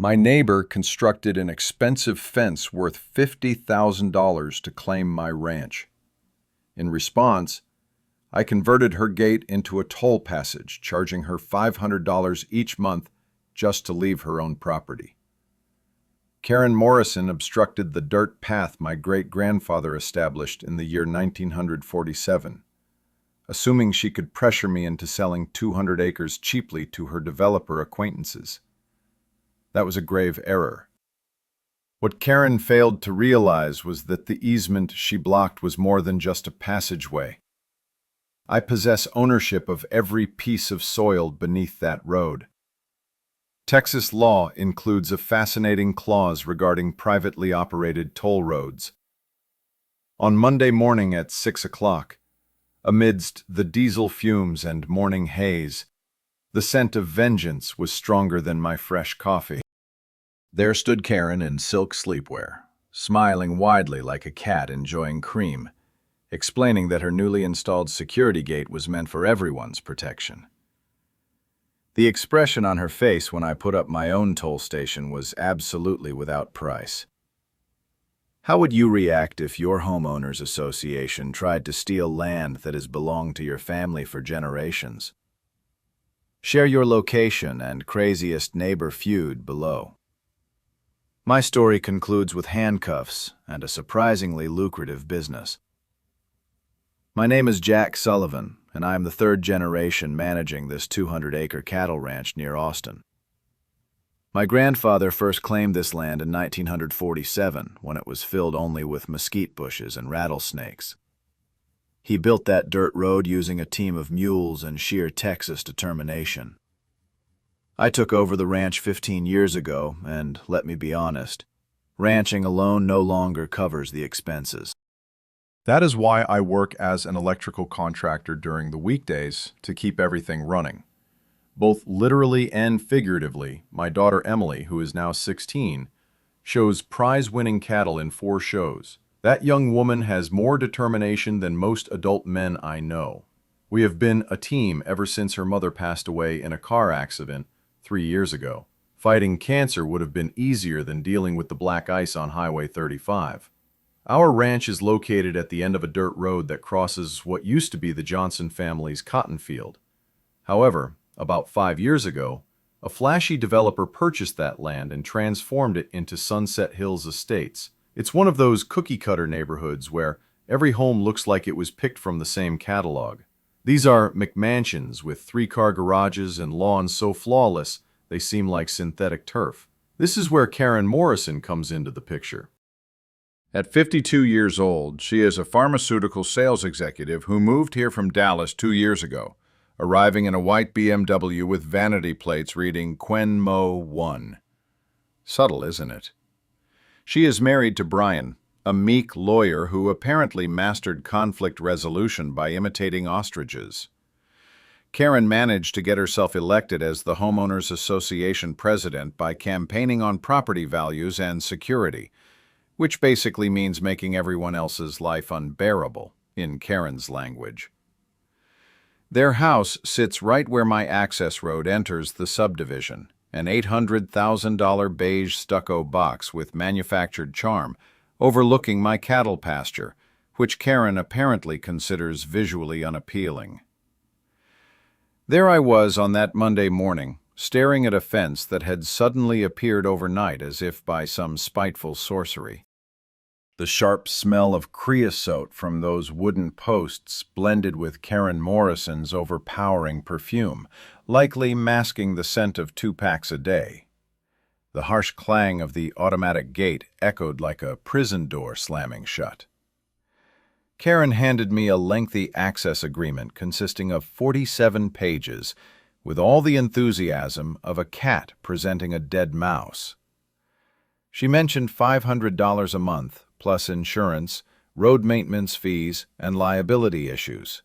My neighbor constructed an expensive fence worth $50,000 to claim my ranch. In response, I converted her gate into a toll passage, charging her $500 each month just to leave her own property. Karen Morrison obstructed the dirt path my great-grandfather established in the year 1947, assuming she could pressure me into selling 200 acres cheaply to her developer acquaintances. That was a grave error. What Karen failed to realize was that the easement she blocked was more than just a passageway. I possess ownership of every piece of soil beneath that road. Texas law includes a fascinating clause regarding privately operated toll roads. On Monday morning at 6 o'clock, amidst the diesel fumes and morning haze, the scent of vengeance was stronger than my fresh coffee. There stood Karen in silk sleepwear, smiling widely like a cat enjoying cream, explaining that her newly installed security gate was meant for everyone's protection. The expression on her face when I put up my own toll station was absolutely without price. How would you react if your homeowners association tried to steal land that has belonged to your family for generations? Share your location and craziest neighbor feud below. My story concludes with handcuffs and a surprisingly lucrative business. My name is Jack Sullivan, and I am the third generation managing this 200-acre cattle ranch near Austin. My grandfather first claimed this land in 1947 when it was filled only with mesquite bushes and rattlesnakes. He built that dirt road using a team of mules and sheer Texas determination. I took over the ranch 15 years ago, and let me be honest, ranching alone no longer covers the expenses. That is why I work as an electrical contractor during the weekdays to keep everything running. Both literally and figuratively, my daughter Emily, who is now 16, shows prize-winning cattle in 4 shows. That young woman has more determination than most adult men I know. We have been a team ever since her mother passed away in a car accident 3 years ago. Fighting cancer would have been easier than dealing with the black ice on Highway 35. Our ranch is located at the end of a dirt road that crosses what used to be the Johnson family's cotton field. However, about 5 years ago, a flashy developer purchased that land and transformed it into Sunset Hills Estates. It's one of those cookie-cutter neighborhoods where every home looks like it was picked from the same catalog. These are McMansions with 3-car garages and lawns so flawless they seem like synthetic turf. This is where Karen Morrison comes into the picture. At 52 years old, she is a pharmaceutical sales executive who moved here from Dallas 2 years ago, arriving in a white BMW with vanity plates reading Quenmo 1. Subtle, isn't it? She is married to Brian, a meek lawyer who apparently mastered conflict resolution by imitating ostriches. Karen managed to get herself elected as the Homeowners Association president by campaigning on property values and security, which basically means making everyone else's life unbearable, in Karen's language. Their house sits right where my access road enters the subdivision, an $800,000 beige stucco box with manufactured charm, overlooking my cattle pasture, which Karen apparently considers visually unappealing. There I was on that Monday morning, staring at a fence that had suddenly appeared overnight as if by some spiteful sorcery. The sharp smell of creosote from those wooden posts blended with Karen Morrison's overpowering perfume, likely masking the scent of 2 packs a day. The harsh clang of the automatic gate echoed like a prison door slamming shut. Karen handed me a lengthy access agreement consisting of 47 pages, with all the enthusiasm of a cat presenting a dead mouse. She mentioned $500 a month, plus insurance, road maintenance fees, and liability issues.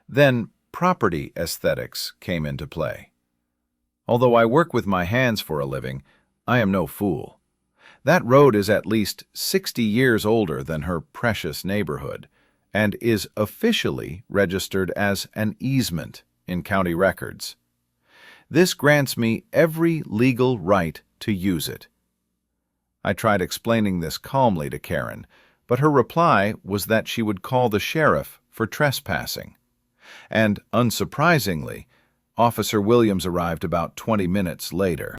Then property aesthetics came into play. Although I work with my hands for a living, I am no fool. That road is at least 60 years older than her precious neighborhood, and is officially registered as an easement in county records. This grants me every legal right to use it. I tried explaining this calmly to Karen, but her reply was that she would call the sheriff for trespassing. And, unsurprisingly, Officer Williams arrived about 20 minutes later.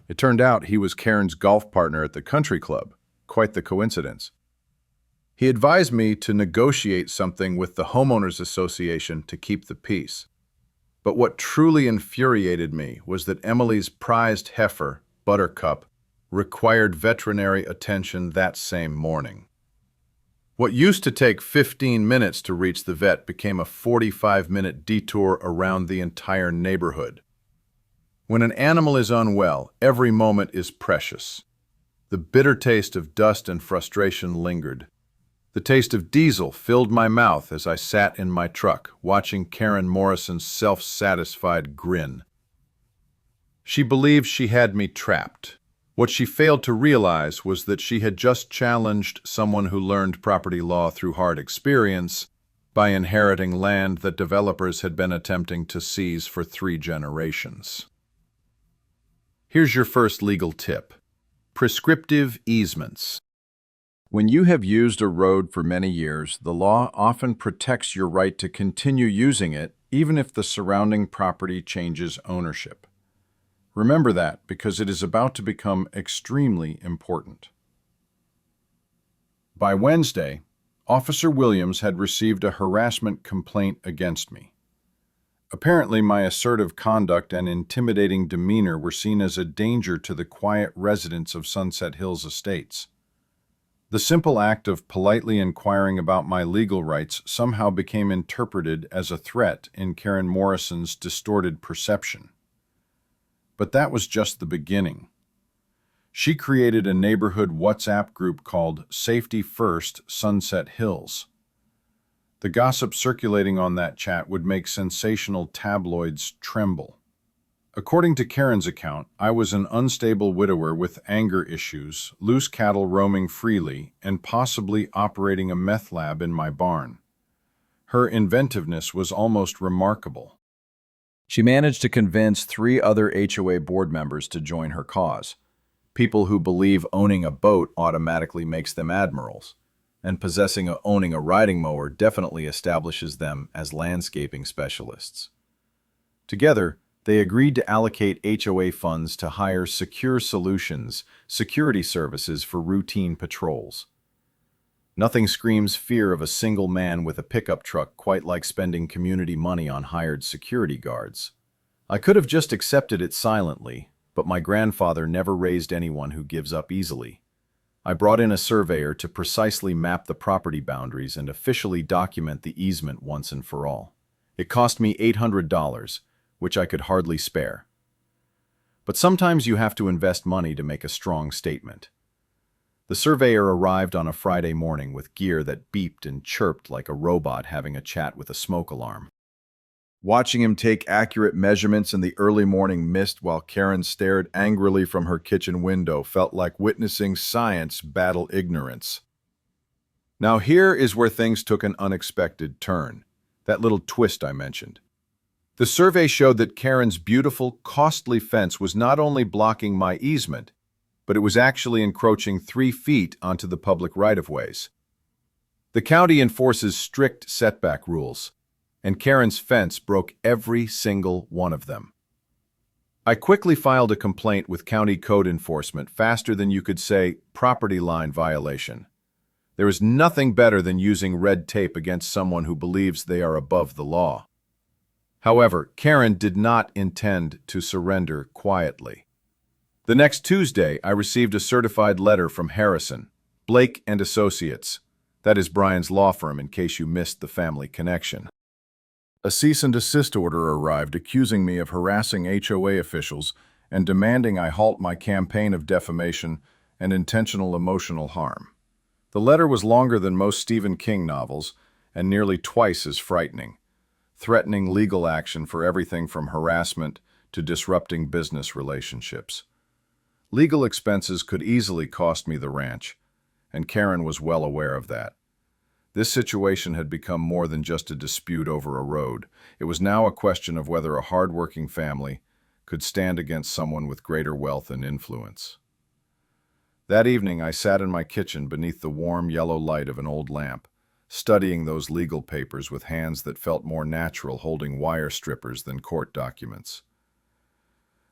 It turned out he was Karen's golf partner at the country club. Quite the coincidence. He advised me to negotiate something with the homeowners association to keep the peace. But what truly infuriated me was that Emily's prized heifer, Buttercup, required veterinary attention that same morning. What used to take 15 minutes to reach the vet became a 45-minute detour around the entire neighborhood. When an animal is unwell, every moment is precious. The bitter taste of dust and frustration lingered. The taste of diesel filled my mouth as I sat in my truck, watching Karen Morrison's self-satisfied grin. She believed she had me trapped. What she failed to realize was that she had just challenged someone who learned property law through hard experience by inheriting land that developers had been attempting to seize for 3 generations. Here's your first legal tip: prescriptive easements. When you have used a road for many years, the law often protects your right to continue using it, even if the surrounding property changes ownership. Remember that, because it is about to become extremely important. By Wednesday, Officer Williams had received a harassment complaint against me. Apparently, my assertive conduct and intimidating demeanor were seen as a danger to the quiet residents of Sunset Hills Estates. The simple act of politely inquiring about my legal rights somehow became interpreted as a threat in Karen Morrison's distorted perception. But that was just the beginning. She created a neighborhood WhatsApp group called Safety First Sunset Hills. The gossip circulating on that chat would make sensational tabloids tremble. According to Karen's account, I was an unstable widower with anger issues, loose cattle roaming freely, and possibly operating a meth lab in my barn. Her inventiveness was almost remarkable. She managed to convince 3 other HOA board members to join her cause, people who believe owning a boat automatically makes them admirals, and owning a riding mower definitely establishes them as landscaping specialists. Together, they agreed to allocate HOA funds to hire Secure Solutions security services for routine patrols. Nothing screams fear of a single man with a pickup truck quite like spending community money on hired security guards. I could have just accepted it silently, but my grandfather never raised anyone who gives up easily. I brought in a surveyor to precisely map the property boundaries and officially document the easement once and for all. It cost me $800, which I could hardly spare. But sometimes you have to invest money to make a strong statement. The surveyor arrived on a Friday morning with gear that beeped and chirped like a robot having a chat with a smoke alarm. Watching him take accurate measurements in the early morning mist while Karen stared angrily from her kitchen window felt like witnessing science battle ignorance. Now here is where things took an unexpected turn, that little twist I mentioned. The survey showed that Karen's beautiful, costly fence was not only blocking my easement, but it was actually encroaching 3 feet onto the public right-of-ways. The county enforces strict setback rules, and Karen's fence broke every single one of them. I quickly filed a complaint with county code enforcement faster than you could say property line violation. There is nothing better than using red tape against someone who believes they are above the law. However, Karen did not intend to surrender quietly. The next Tuesday, I received a certified letter from Harrison, Blake and Associates. That is Brian's law firm in case you missed the family connection. A cease and desist order arrived accusing me of harassing HOA officials and demanding I halt my campaign of defamation and intentional emotional harm. The letter was longer than most Stephen King novels and nearly twice as frightening, threatening legal action for everything from harassment to disrupting business relationships. Legal expenses could easily cost me the ranch, and Karen was well aware of that. This situation had become more than just a dispute over a road. It was now a question of whether a hard-working family could stand against someone with greater wealth and influence. That evening, I sat in my kitchen beneath the warm yellow light of an old lamp, studying those legal papers with hands that felt more natural holding wire strippers than court documents.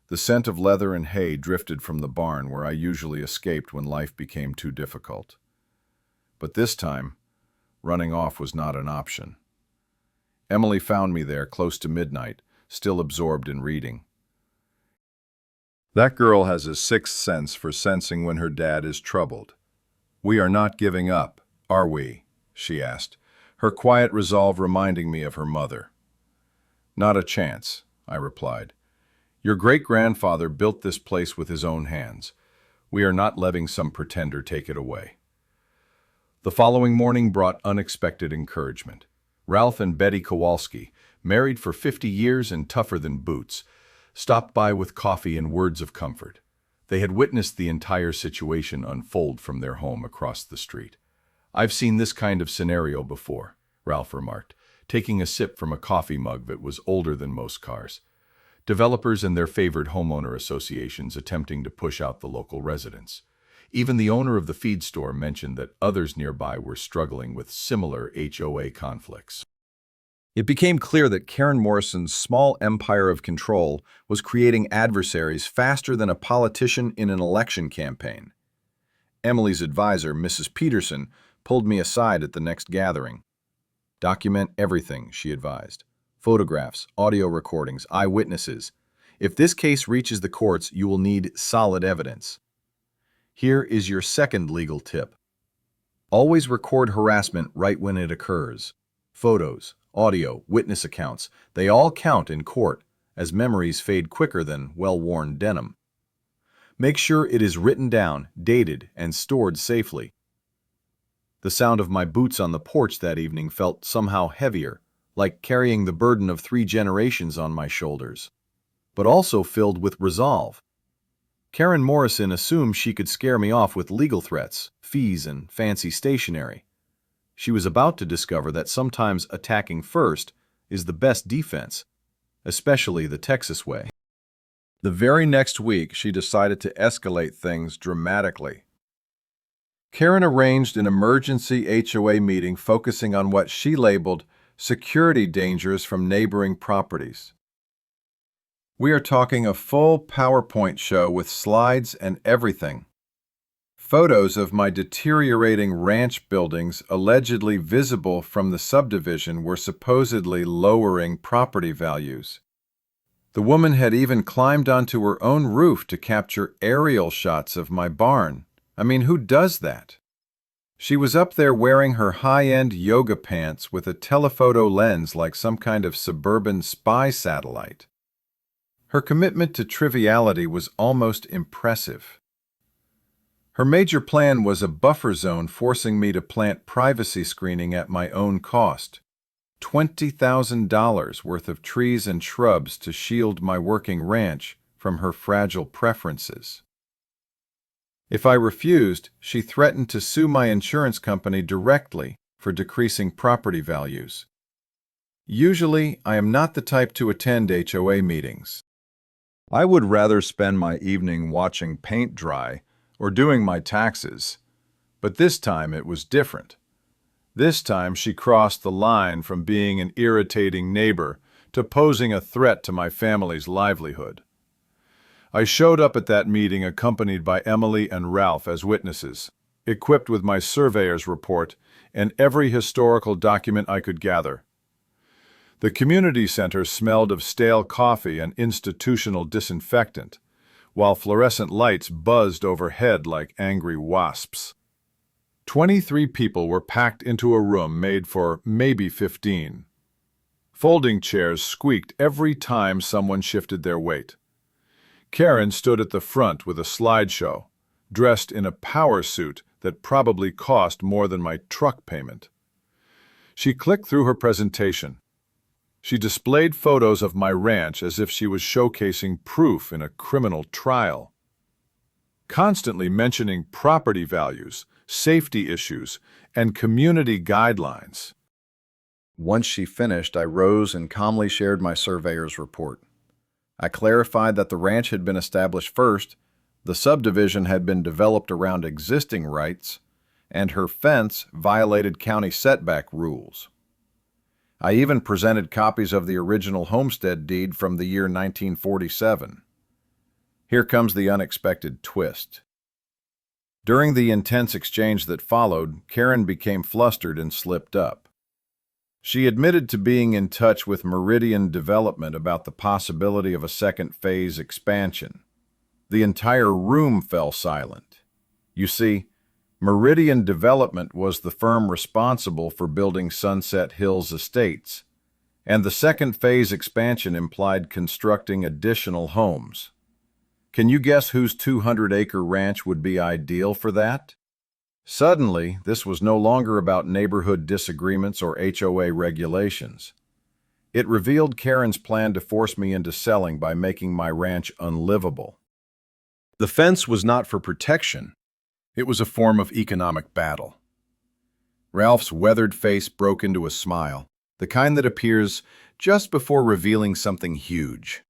The scent of leather and hay drifted from the barn where I usually escaped when life became too difficult. But this time, running off was not an option. Emily found me there close to midnight, still absorbed in reading. That girl has a sixth sense for sensing when her dad is troubled. "We are not giving up, are we?" she asked, her quiet resolve reminding me of her mother. "Not a chance," I replied. "Your great-grandfather built this place with his own hands. We are not letting some pretender take it away." The following morning brought unexpected encouragement. Ralph and Betty Kowalski, married for 50 years and tougher than boots, stopped by with coffee and words of comfort. They had witnessed the entire situation unfold from their home across the street. "I've seen this kind of scenario before," Ralph remarked, taking a sip from a coffee mug that was older than most cars. Developers and their favored homeowner associations attempting to push out the local residents. Even the owner of the feed store mentioned that others nearby were struggling with similar HOA conflicts. It became clear that Karen Morrison's small empire of control was creating adversaries faster than a politician in an election campaign. Emily's advisor, Mrs. Peterson, pulled me aside at the next gathering. "Document everything," she advised. "Photographs, audio recordings, eyewitnesses. If this case reaches the courts, you will need solid evidence. Here is your second legal tip. Always record harassment right when it occurs. Photos, audio, witness accounts, they all count in court, as memories fade quicker than well-worn denim. Make sure it is written down, dated, and stored safely." The sound of my boots on the porch that evening felt somehow heavier, like carrying the burden of 3 generations on my shoulders, but also filled with resolve. Karen Morrison assumed she could scare me off with legal threats, fees, and fancy stationery. She was about to discover that sometimes attacking first is the best defense, especially the Texas way. The very next week, she decided to escalate things dramatically. Karen arranged an emergency HOA meeting focusing on what she labeled security dangers from neighboring properties. We are talking a full PowerPoint show with slides and everything. Photos of my deteriorating ranch buildings allegedly visible from the subdivision were supposedly lowering property values. The woman had even climbed onto her own roof to capture aerial shots of my barn. I mean, who does that? She was up there wearing her high-end yoga pants with a telephoto lens like some kind of suburban spy satellite. Her commitment to triviality was almost impressive. Her major plan was a buffer zone forcing me to plant privacy screening at my own cost. $20,000 worth of trees and shrubs to shield my working ranch from her fragile preferences. If I refused, she threatened to sue my insurance company directly for decreasing property values. Usually, I am not the type to attend HOA meetings. I would rather spend my evening watching paint dry or doing my taxes. But this time it was different. This time she crossed the line from being an irritating neighbor to posing a threat to my family's livelihood. I showed up at that meeting accompanied by Emily and Ralph as witnesses, equipped with my surveyor's report and every historical document I could gather. The community center smelled of stale coffee and institutional disinfectant, while fluorescent lights buzzed overhead like angry wasps. 23 people were packed into a room made for maybe 15. Folding chairs squeaked every time someone shifted their weight. Karen stood at the front with a slideshow, dressed in a power suit that probably cost more than my truck payment. She clicked through her presentation. She displayed photos of my ranch as if she was showcasing proof in a criminal trial, constantly mentioning property values, safety issues, and community guidelines. Once she finished, I rose and calmly shared my surveyor's report. I clarified that the ranch had been established first, the subdivision had been developed around existing rights, and her fence violated county setback rules. I even presented copies of the original homestead deed from the year 1947. Here comes the unexpected twist. During the intense exchange that followed, Karen became flustered and slipped up. She admitted to being in touch with Meridian Development about the possibility of a second phase expansion. The entire room fell silent. You see, Meridian Development was the firm responsible for building Sunset Hills Estates, and the second phase expansion implied constructing additional homes. Can you guess whose 200-acre ranch would be ideal for that? Suddenly, this was no longer about neighborhood disagreements or HOA regulations. It revealed Karen's plan to force me into selling by making my ranch unlivable. The fence was not for protection. It was a form of economic battle. Ralph's weathered face broke into a smile, the kind that appears just before revealing something huge.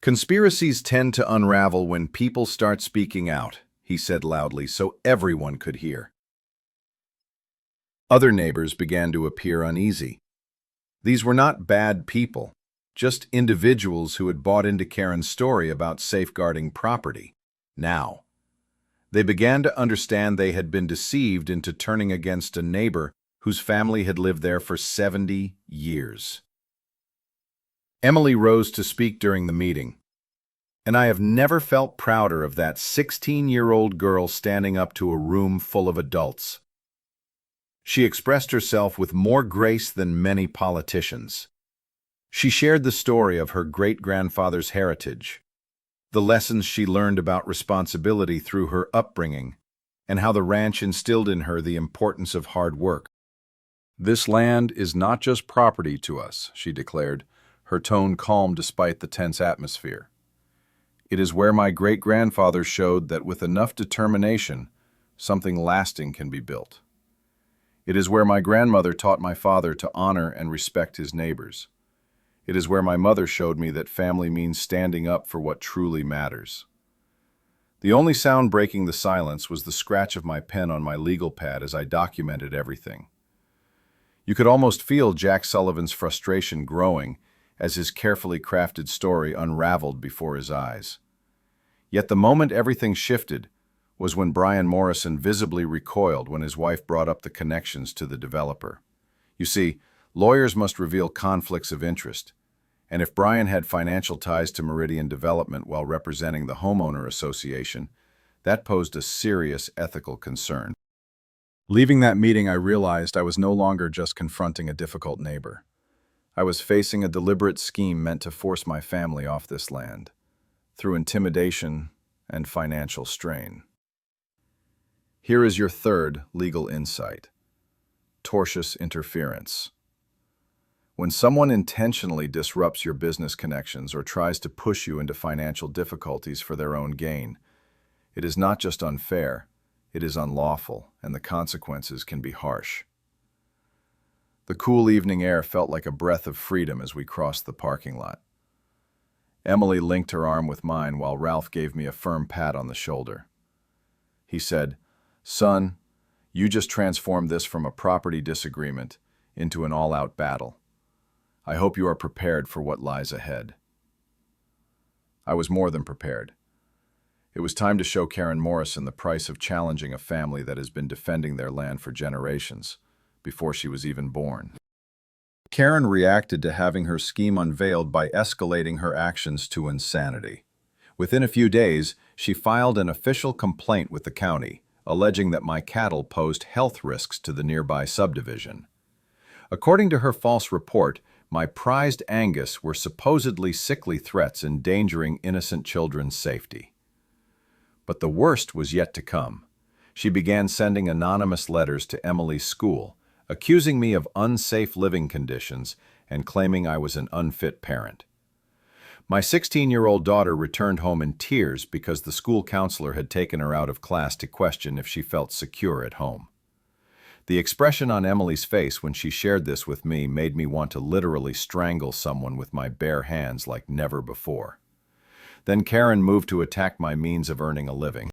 Conspiracies tend to unravel when people start speaking out, he said loudly so everyone could hear. Other neighbors began to appear uneasy. These were not bad people, just individuals who had bought into Karen's story about safeguarding property. Now, they began to understand they had been deceived into turning against a neighbor whose family had lived there for 70 years. Emily rose to speak during the meeting, and I have never felt prouder of that 16-year-old girl standing up to a room full of adults. She expressed herself with more grace than many politicians. She shared the story of her great-grandfather's heritage, the lessons she learned about responsibility through her upbringing, and how the ranch instilled in her the importance of hard work. "This land is not just property to us," she declared, her tone calm despite the tense atmosphere. "It is where my great-grandfather showed that with enough determination, something lasting can be built. It is where my grandmother taught my father to honor and respect his neighbors. It is where my mother showed me that family means standing up for what truly matters." The only sound breaking the silence was the scratch of my pen on my legal pad as I documented everything. You could almost feel Jack Sullivan's frustration growing as his carefully crafted story unraveled before his eyes. Yet the moment everything shifted was when Brian Morrison visibly recoiled when his wife brought up the connections to the developer. You see, lawyers must reveal conflicts of interest, and if Brian had financial ties to Meridian Development while representing the homeowner association, that posed a serious ethical concern. Leaving that meeting, I realized I was no longer just confronting a difficult neighbor. I was facing a deliberate scheme meant to force my family off this land, through intimidation and financial strain. Here is your third legal insight: tortious interference. When someone intentionally disrupts your business connections or tries to push you into financial difficulties for their own gain, it is not just unfair, it is unlawful, and the consequences can be harsh. The cool evening air felt like a breath of freedom as we crossed the parking lot. Emily linked her arm with mine while Ralph gave me a firm pat on the shoulder. He said, "Son, you just transformed this from a property disagreement into an all-out battle. I hope you are prepared for what lies ahead." I was more than prepared. It was time to show Karen Morrison the price of challenging a family that has been defending their land for generations, before she was even born. Karen reacted to having her scheme unveiled by escalating her actions to insanity. Within a few days, she filed an official complaint with the county, alleging that my cattle posed health risks to the nearby subdivision. According to her false report, my prized Angus were supposedly sickly threats endangering innocent children's safety. But the worst was yet to come. She began sending anonymous letters to Emily's school, accusing me of unsafe living conditions and claiming I was an unfit parent. My 16-year-old daughter returned home in tears because the school counselor had taken her out of class to question if she felt secure at home. The expression on Emily's face when she shared this with me made me want to literally strangle someone with my bare hands like never before. Then Karen moved to attack my means of earning a living.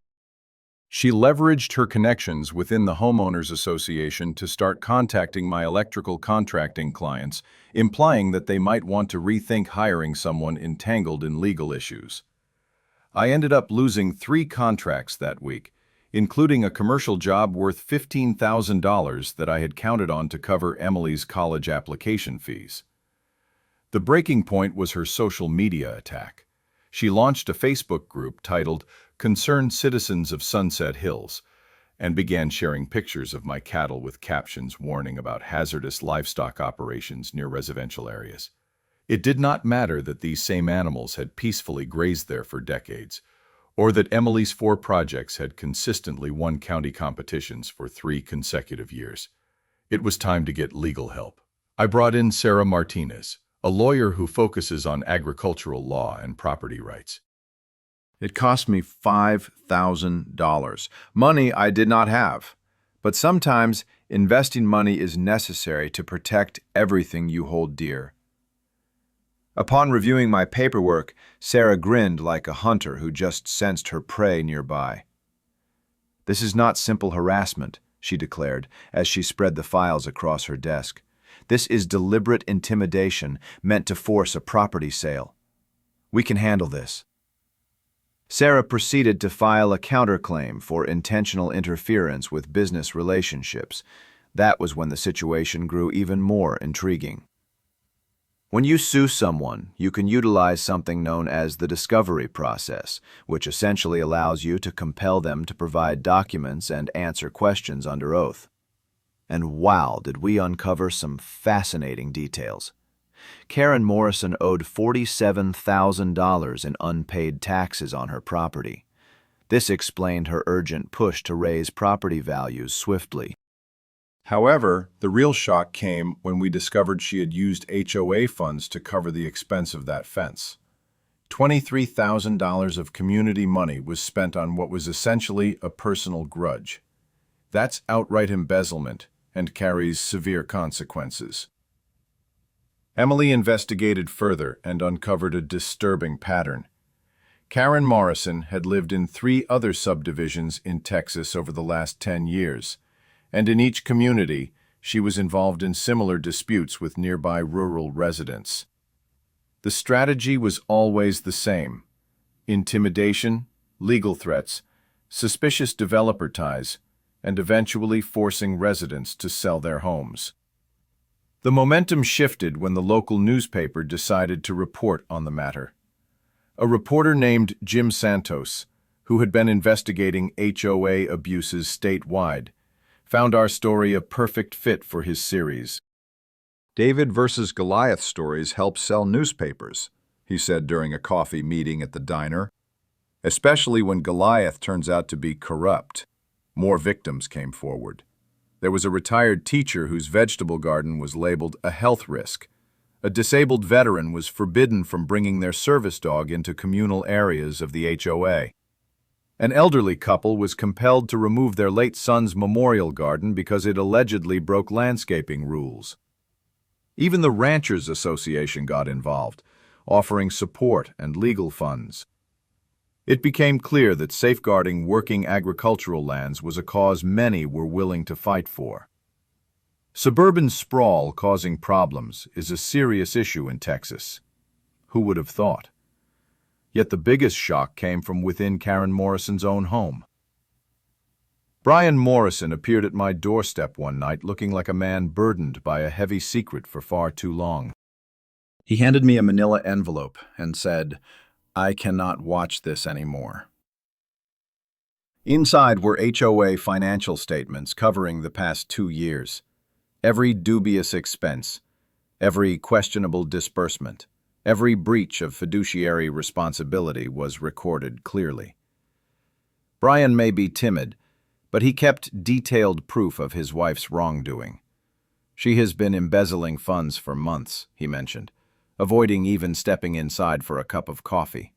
She leveraged her connections within the homeowners association to start contacting my electrical contracting clients, implying that they might want to rethink hiring someone entangled in legal issues. I ended up losing 3 contracts that week, including a commercial job worth $15,000 that I had counted on to cover Emily's college application fees. The breaking point was her social media attack. She launched a Facebook group titled Concerned Citizens of Sunset Hills and began sharing pictures of my cattle with captions warning about hazardous livestock operations near residential areas. It did not matter that these same animals had peacefully grazed there for decades, or that Emily's 4 projects had consistently won county competitions for 3 consecutive years. It was time to get legal help. I brought in Sarah Martinez, a lawyer who focuses on agricultural law and property rights. It cost me $5,000, money I did not have. But sometimes investing money is necessary to protect everything you hold dear. Upon reviewing my paperwork, Sarah grinned like a hunter who just sensed her prey nearby. "This is not simple harassment," she declared as she spread the files across her desk. "This is deliberate intimidation meant to force a property sale. We can handle this." Sarah proceeded to file a counterclaim for intentional interference with business relationships. That was when the situation grew even more intriguing. When you sue someone, you can utilize something known as the discovery process, which essentially allows you to compel them to provide documents and answer questions under oath. And wow, did we uncover some fascinating details. Karen Morrison owed $47,000 in unpaid taxes on her property. This explained her urgent push to raise property values swiftly. However, the real shock came when we discovered she had used HOA funds to cover the expense of that fence. $23,000 of community money was spent on what was essentially a personal grudge. That's outright embezzlement and carries severe consequences. Emily investigated further and uncovered a disturbing pattern. Karen Morrison had lived in 3 other subdivisions in Texas over the last 10 years, and in each community, she was involved in similar disputes with nearby rural residents. The strategy was always the same: intimidation, legal threats, suspicious developer ties, and eventually forcing residents to sell their homes. The momentum shifted when the local newspaper decided to report on the matter. A reporter named Jim Santos, who had been investigating HOA abuses statewide, found our story a perfect fit for his series. "David versus Goliath stories help sell newspapers," he said during a coffee meeting at the diner. "Especially when Goliath turns out to be corrupt." More victims came forward. There was a retired teacher whose vegetable garden was labeled a health risk. A disabled veteran was forbidden from bringing their service dog into communal areas of the HOA. An elderly couple was compelled to remove their late son's memorial garden because it allegedly broke landscaping rules. Even the Ranchers Association got involved, offering support and legal funds. It became clear that safeguarding working agricultural lands was a cause many were willing to fight for. Suburban sprawl causing problems is a serious issue in Texas. Who would have thought? Yet the biggest shock came from within Karen Morrison's own home. Brian Morrison appeared at my doorstep one night looking like a man burdened by a heavy secret for far too long. He handed me a manila envelope and said, "I cannot watch this anymore." Inside were HOA financial statements covering the past 2 years. Every dubious expense, every questionable disbursement, every breach of fiduciary responsibility was recorded clearly. Brian may be timid, but he kept detailed proof of his wife's wrongdoing. "She has been embezzling funds for months," he mentioned, avoiding even stepping inside for a cup of coffee.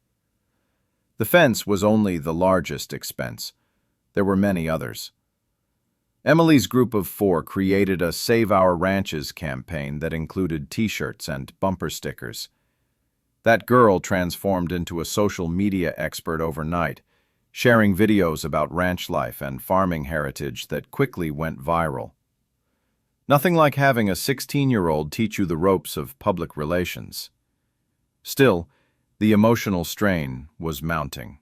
The fence was only the largest expense. There were many others. Emily's group of 4 created a Save Our Ranches campaign that included t-shirts and bumper stickers. That girl transformed into a social media expert overnight, sharing videos about ranch life and farming heritage that quickly went viral. Nothing like having a 16-year-old teach you the ropes of public relations. Still, the emotional strain was mounting.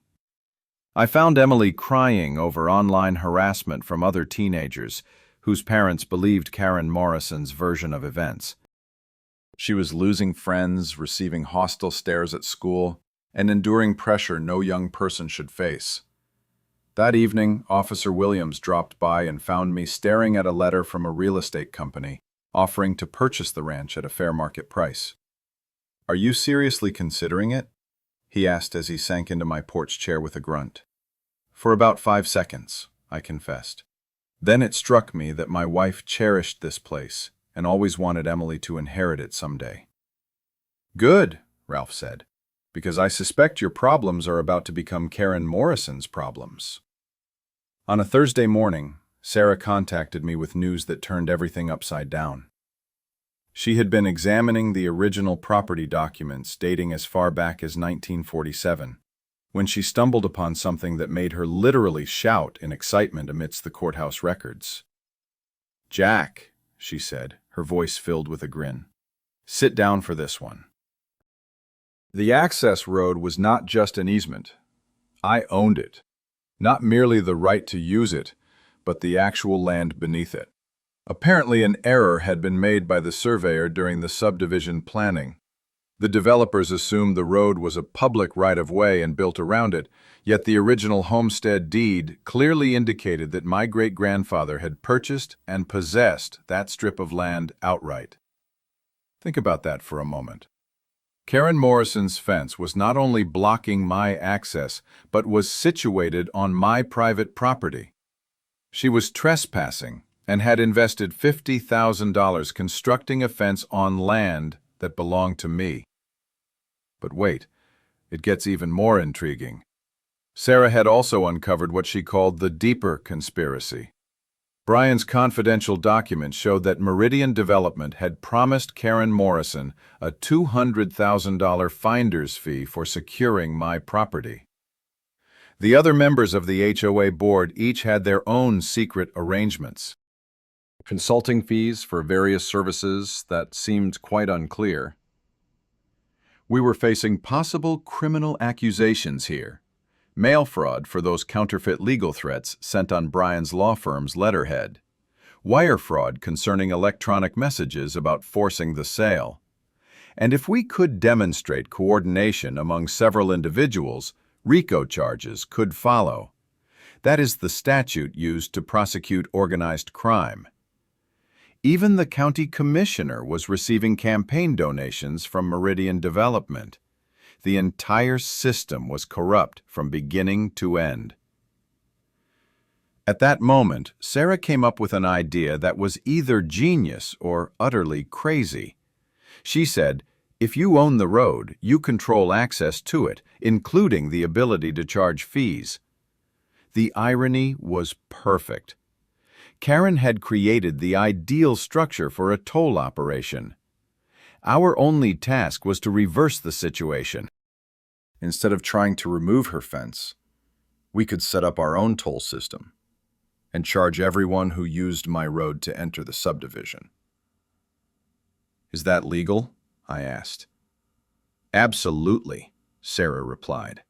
I found Emily crying over online harassment from other teenagers whose parents believed Karen Morrison's version of events. She was losing friends, receiving hostile stares at school, and enduring pressure no young person should face. That evening, Officer Williams dropped by and found me staring at a letter from a real estate company offering to purchase the ranch at a fair market price. "Are you seriously considering it?" he asked as he sank into my porch chair with a grunt. "For about 5 seconds," I confessed. Then it struck me that my wife cherished this place and always wanted Emily to inherit it someday. "Good," Ralph said, "because I suspect your problems are about to become Karen Morrison's problems." On a Thursday morning, Sarah contacted me with news that turned everything upside down. She had been examining the original property documents dating as far back as 1947, when she stumbled upon something that made her literally shout in excitement amidst the courthouse records. "Jack," she said, her voice filled with a grin, "sit down for this one." The access road was not just an easement. I owned it. Not merely the right to use it, but the actual land beneath it. Apparently an error had been made by the surveyor during the subdivision planning. The developers assumed the road was a public right-of-way and built around it, yet the original homestead deed clearly indicated that my great-grandfather had purchased and possessed that strip of land outright. Think about that for a moment. Karen Morrison's fence was not only blocking my access, but was situated on my private property. She was trespassing and had invested $50,000 constructing a fence on land that belonged to me. But wait, it gets even more intriguing. Sarah had also uncovered what she called the deeper conspiracy. Brian's confidential documents showed that Meridian Development had promised Karen Morrison a $200,000 finder's fee for securing my property. The other members of the HOA board each had their own secret arrangements. Consulting fees for various services that seemed quite unclear. We were facing possible criminal accusations here. Mail fraud for those counterfeit legal threats sent on Brian's law firm's letterhead. Wire fraud concerning electronic messages about forcing the sale. And if we could demonstrate coordination among several individuals, RICO charges could follow. That is the statute used to prosecute organized crime. Even the county commissioner was receiving campaign donations from Meridian Development. The entire system was corrupt from beginning to end. At that moment, Sarah came up with an idea that was either genius or utterly crazy. She said, "If you own the road, you control access to it, including the ability to charge fees." The irony was perfect. Karen had created the ideal structure for a toll operation. Our only task was to reverse the situation. Instead of trying to remove her fence, we could set up our own toll system and charge everyone who used my road to enter the subdivision. "Is that legal?" I asked. "Absolutely," Sarah replied.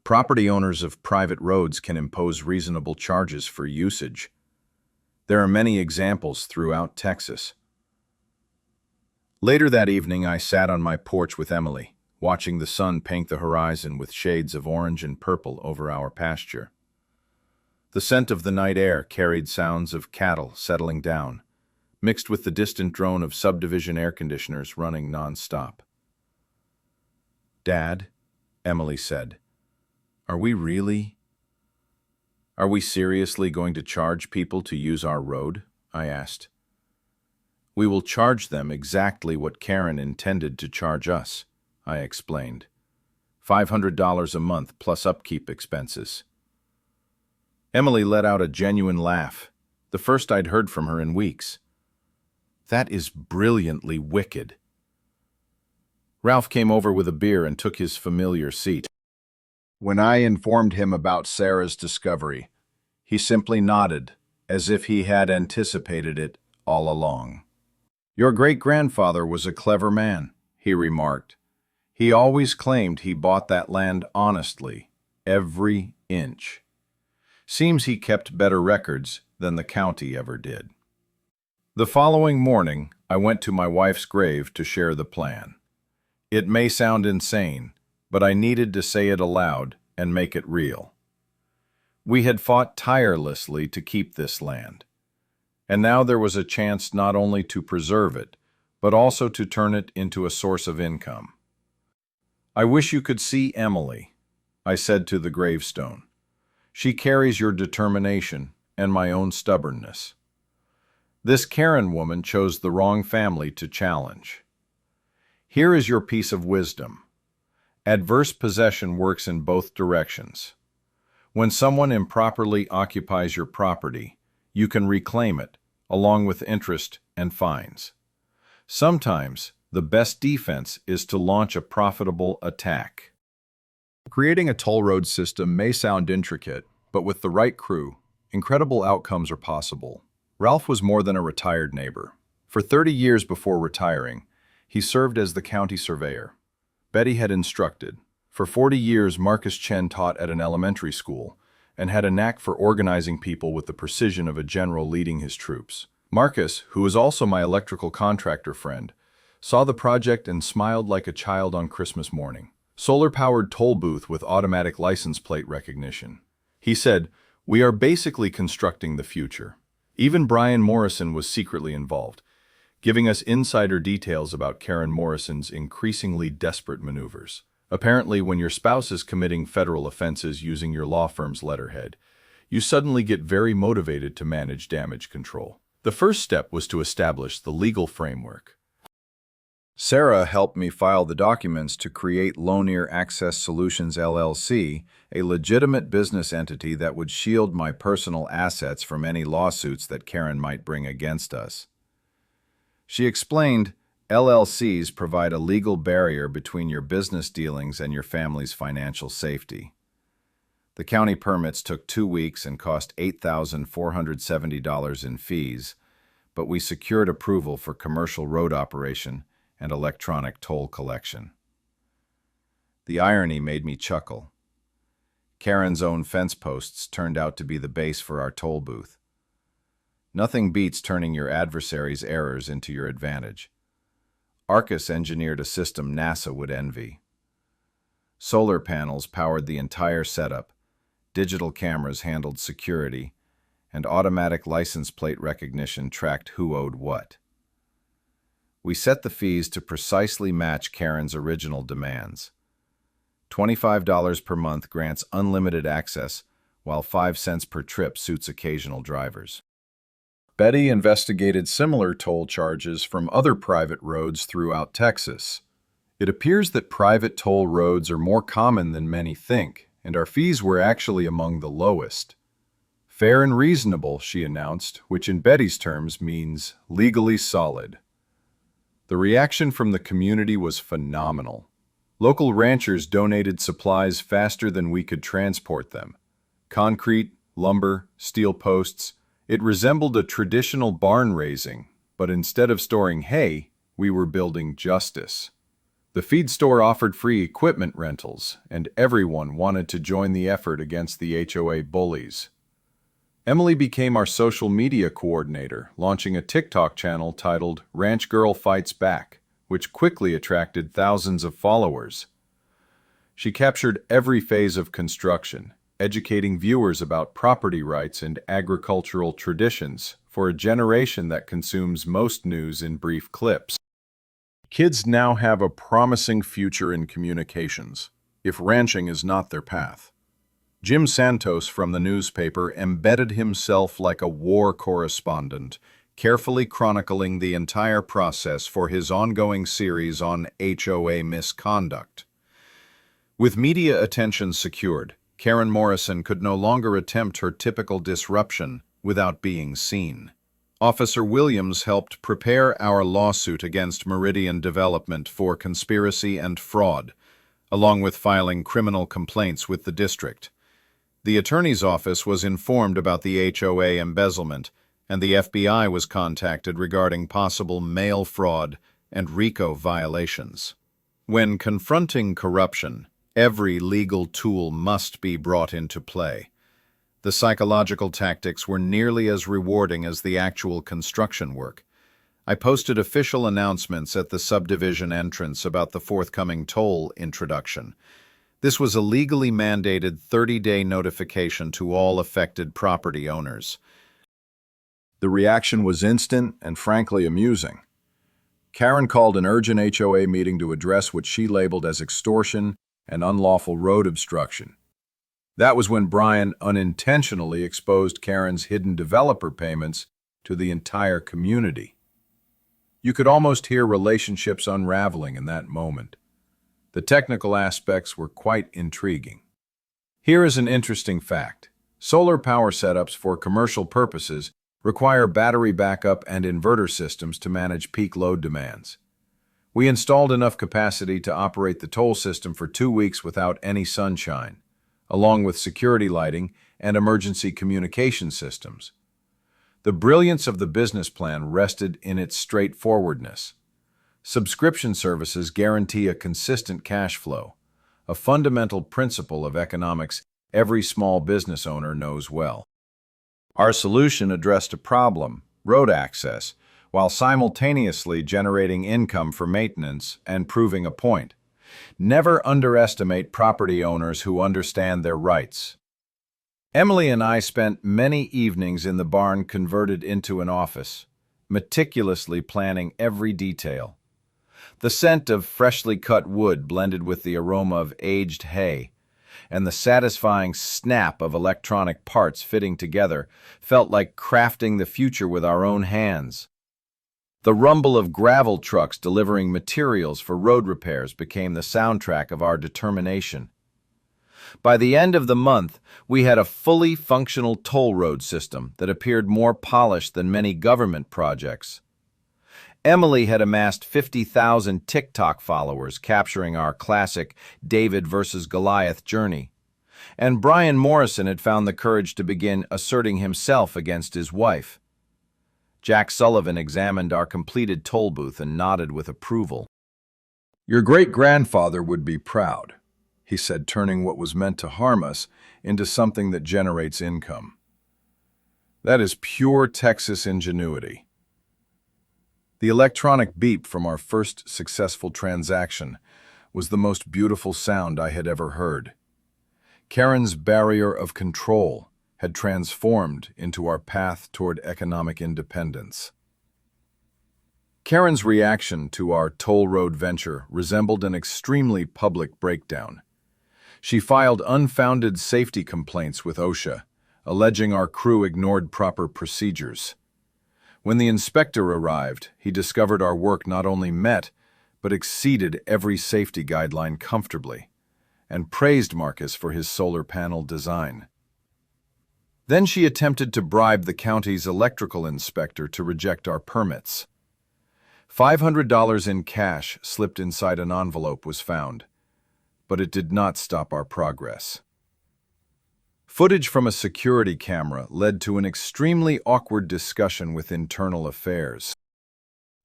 Property owners of private roads can impose reasonable charges for usage. There are many examples throughout Texas. Later that evening, I sat on my porch with Emily, watching the sun paint the horizon with shades of orange and purple over our pasture. The scent of the night air carried sounds of cattle settling down, mixed with the distant drone of subdivision air conditioners running non-stop. "Dad," Emily said, Are we seriously going to charge people to use our road?" I asked. "We will charge them exactly what Karen intended to charge us," I explained. $500 a month plus upkeep expenses. Emily let out a genuine laugh, the first I'd heard from her in weeks. That is brilliantly wicked. Ralph came over with a beer and took his familiar seat. When I informed him about Sarah's discovery, he simply nodded, as if he had anticipated it all along. Your great-grandfather was a clever man, he remarked. He always claimed he bought that land honestly, every inch. Seems he kept better records than the county ever did. The following morning, I went to my wife's grave to share the plan. It may sound insane, but I needed to say it aloud and make it real. We had fought tirelessly to keep this land, and now there was a chance not only to preserve it, but also to turn it into a source of income. I wish you could see Emily, I said to the gravestone. She carries your determination and my own stubbornness. This Karen woman chose the wrong family to challenge. Here is your piece of wisdom. Adverse possession works in both directions. When someone improperly occupies your property, you can reclaim it, along with interest and fines. Sometimes, the best defense is to launch a profitable attack. Creating a toll road system may sound intricate, but with the right crew, incredible outcomes are possible. Ralph was more than a retired neighbor. For 30 years before retiring, he served as the county surveyor. Betty had instructed. For 40 years, Marcus Chen taught at an elementary school and had a knack for organizing people with the precision of a general leading his troops. Marcus, who was also my electrical contractor friend, saw the project and smiled like a child on Christmas morning. Solar-powered toll booth with automatic license plate recognition. He said, "We are basically constructing the future." Even Brian Morrison was secretly involved, giving us insider details about Karen Morrison's increasingly desperate maneuvers. Apparently, when your spouse is committing federal offenses using your law firm's letterhead, you suddenly get very motivated to manage damage control. The first step was to establish the legal framework. Sarah helped me file the documents to create Lonier Access Solutions LLC, a legitimate business entity that would shield my personal assets from any lawsuits that Karen might bring against us. She explained, LLCs provide a legal barrier between your business dealings and your family's financial safety. The county permits took 2 weeks and cost $8,470 in fees, but we secured approval for commercial road operation and electronic toll collection. The irony made me chuckle. Karen's own fence posts turned out to be the base for our toll booth. Nothing beats turning your adversary's errors into your advantage. Arcus engineered a system NASA would envy. Solar panels powered the entire setup, digital cameras handled security, and automatic license plate recognition tracked who owed what. We set the fees to precisely match Karen's original demands. $25 per month grants unlimited access, while 5 cents per trip suits occasional drivers. Betty investigated similar toll charges from other private roads throughout Texas. It appears that private toll roads are more common than many think, and our fees were actually among the lowest. Fair and reasonable, she announced, which in Betty's terms means legally solid. The reaction from the community was phenomenal. Local ranchers donated supplies faster than we could transport them. Concrete, lumber, steel posts. It resembled a traditional barn raising, but instead of storing hay, we were building justice. The feed store offered free equipment rentals, and everyone wanted to join the effort against the HOA bullies. Emily became our social media coordinator, launching a TikTok channel titled Ranch Girl Fights Back, which quickly attracted thousands of followers. She captured every phase of construction, educating viewers about property rights and agricultural traditions for a generation that consumes most news in brief clips. Kids now have a promising future in communications, if ranching is not their path. Jim Santos from the newspaper embedded himself like a war correspondent, carefully chronicling the entire process for his ongoing series on HOA misconduct. With media attention secured, Karen Morrison could no longer attempt her typical disruption without being seen. Officer Williams helped prepare our lawsuit against Meridian Development for conspiracy and fraud, along with filing criminal complaints with the district. The attorney's office was informed about the HOA embezzlement, and the FBI was contacted regarding possible mail fraud and RICO violations. When confronting corruption, every legal tool must be brought into play. The psychological tactics were nearly as rewarding as the actual construction work. I posted official announcements at the subdivision entrance about the forthcoming toll introduction. This was a legally mandated 30-day notification to all affected property owners. The reaction was instant and frankly amusing. Karen called an urgent HOA meeting to address what she labeled as extortion and unlawful road obstruction. That was when Brian unintentionally exposed Karen's hidden developer payments to the entire community. You could almost hear relationships unraveling in that moment. The technical aspects were quite intriguing. Here is an interesting fact. Solar power setups for commercial purposes require battery backup and inverter systems to manage peak load demands. We installed enough capacity to operate the toll system for 2 weeks without any sunshine, along with security lighting and emergency communication systems. The brilliance of the business plan rested in its straightforwardness. Subscription services guarantee a consistent cash flow, a fundamental principle of economics every small business owner knows well. Our solution addressed a problem, road access, while simultaneously generating income for maintenance and proving a point. Never underestimate property owners who understand their rights. Emily and I spent many evenings in the barn converted into an office, meticulously planning every detail. The scent of freshly cut wood blended with the aroma of aged hay, and the satisfying snap of electronic parts fitting together felt like crafting the future with our own hands. The rumble of gravel trucks delivering materials for road repairs became the soundtrack of our determination. By the end of the month, we had a fully functional toll road system that appeared more polished than many government projects. Emily had amassed 50,000 TikTok followers capturing our classic David versus Goliath journey. And Brian Morrison had found the courage to begin asserting himself against his wife. Jack Sullivan examined our completed toll booth and nodded with approval. "Your great-grandfather would be proud," he said, turning what was meant to harm us into something that generates income. That is pure Texas ingenuity. The electronic beep from our first successful transaction was the most beautiful sound I had ever heard. Karen's barrier of control had transformed into our path toward economic independence. Karen's reaction to our toll road venture resembled an extremely public breakdown. She filed unfounded safety complaints with OSHA, alleging our crew ignored proper procedures. When the inspector arrived, he discovered our work not only met, but exceeded every safety guideline comfortably, and praised Marcus for his solar panel design. Then she attempted to bribe the county's electrical inspector to reject our permits. $500 in cash slipped inside an envelope was found, but it did not stop our progress. Footage from a security camera led to an extremely awkward discussion with internal affairs.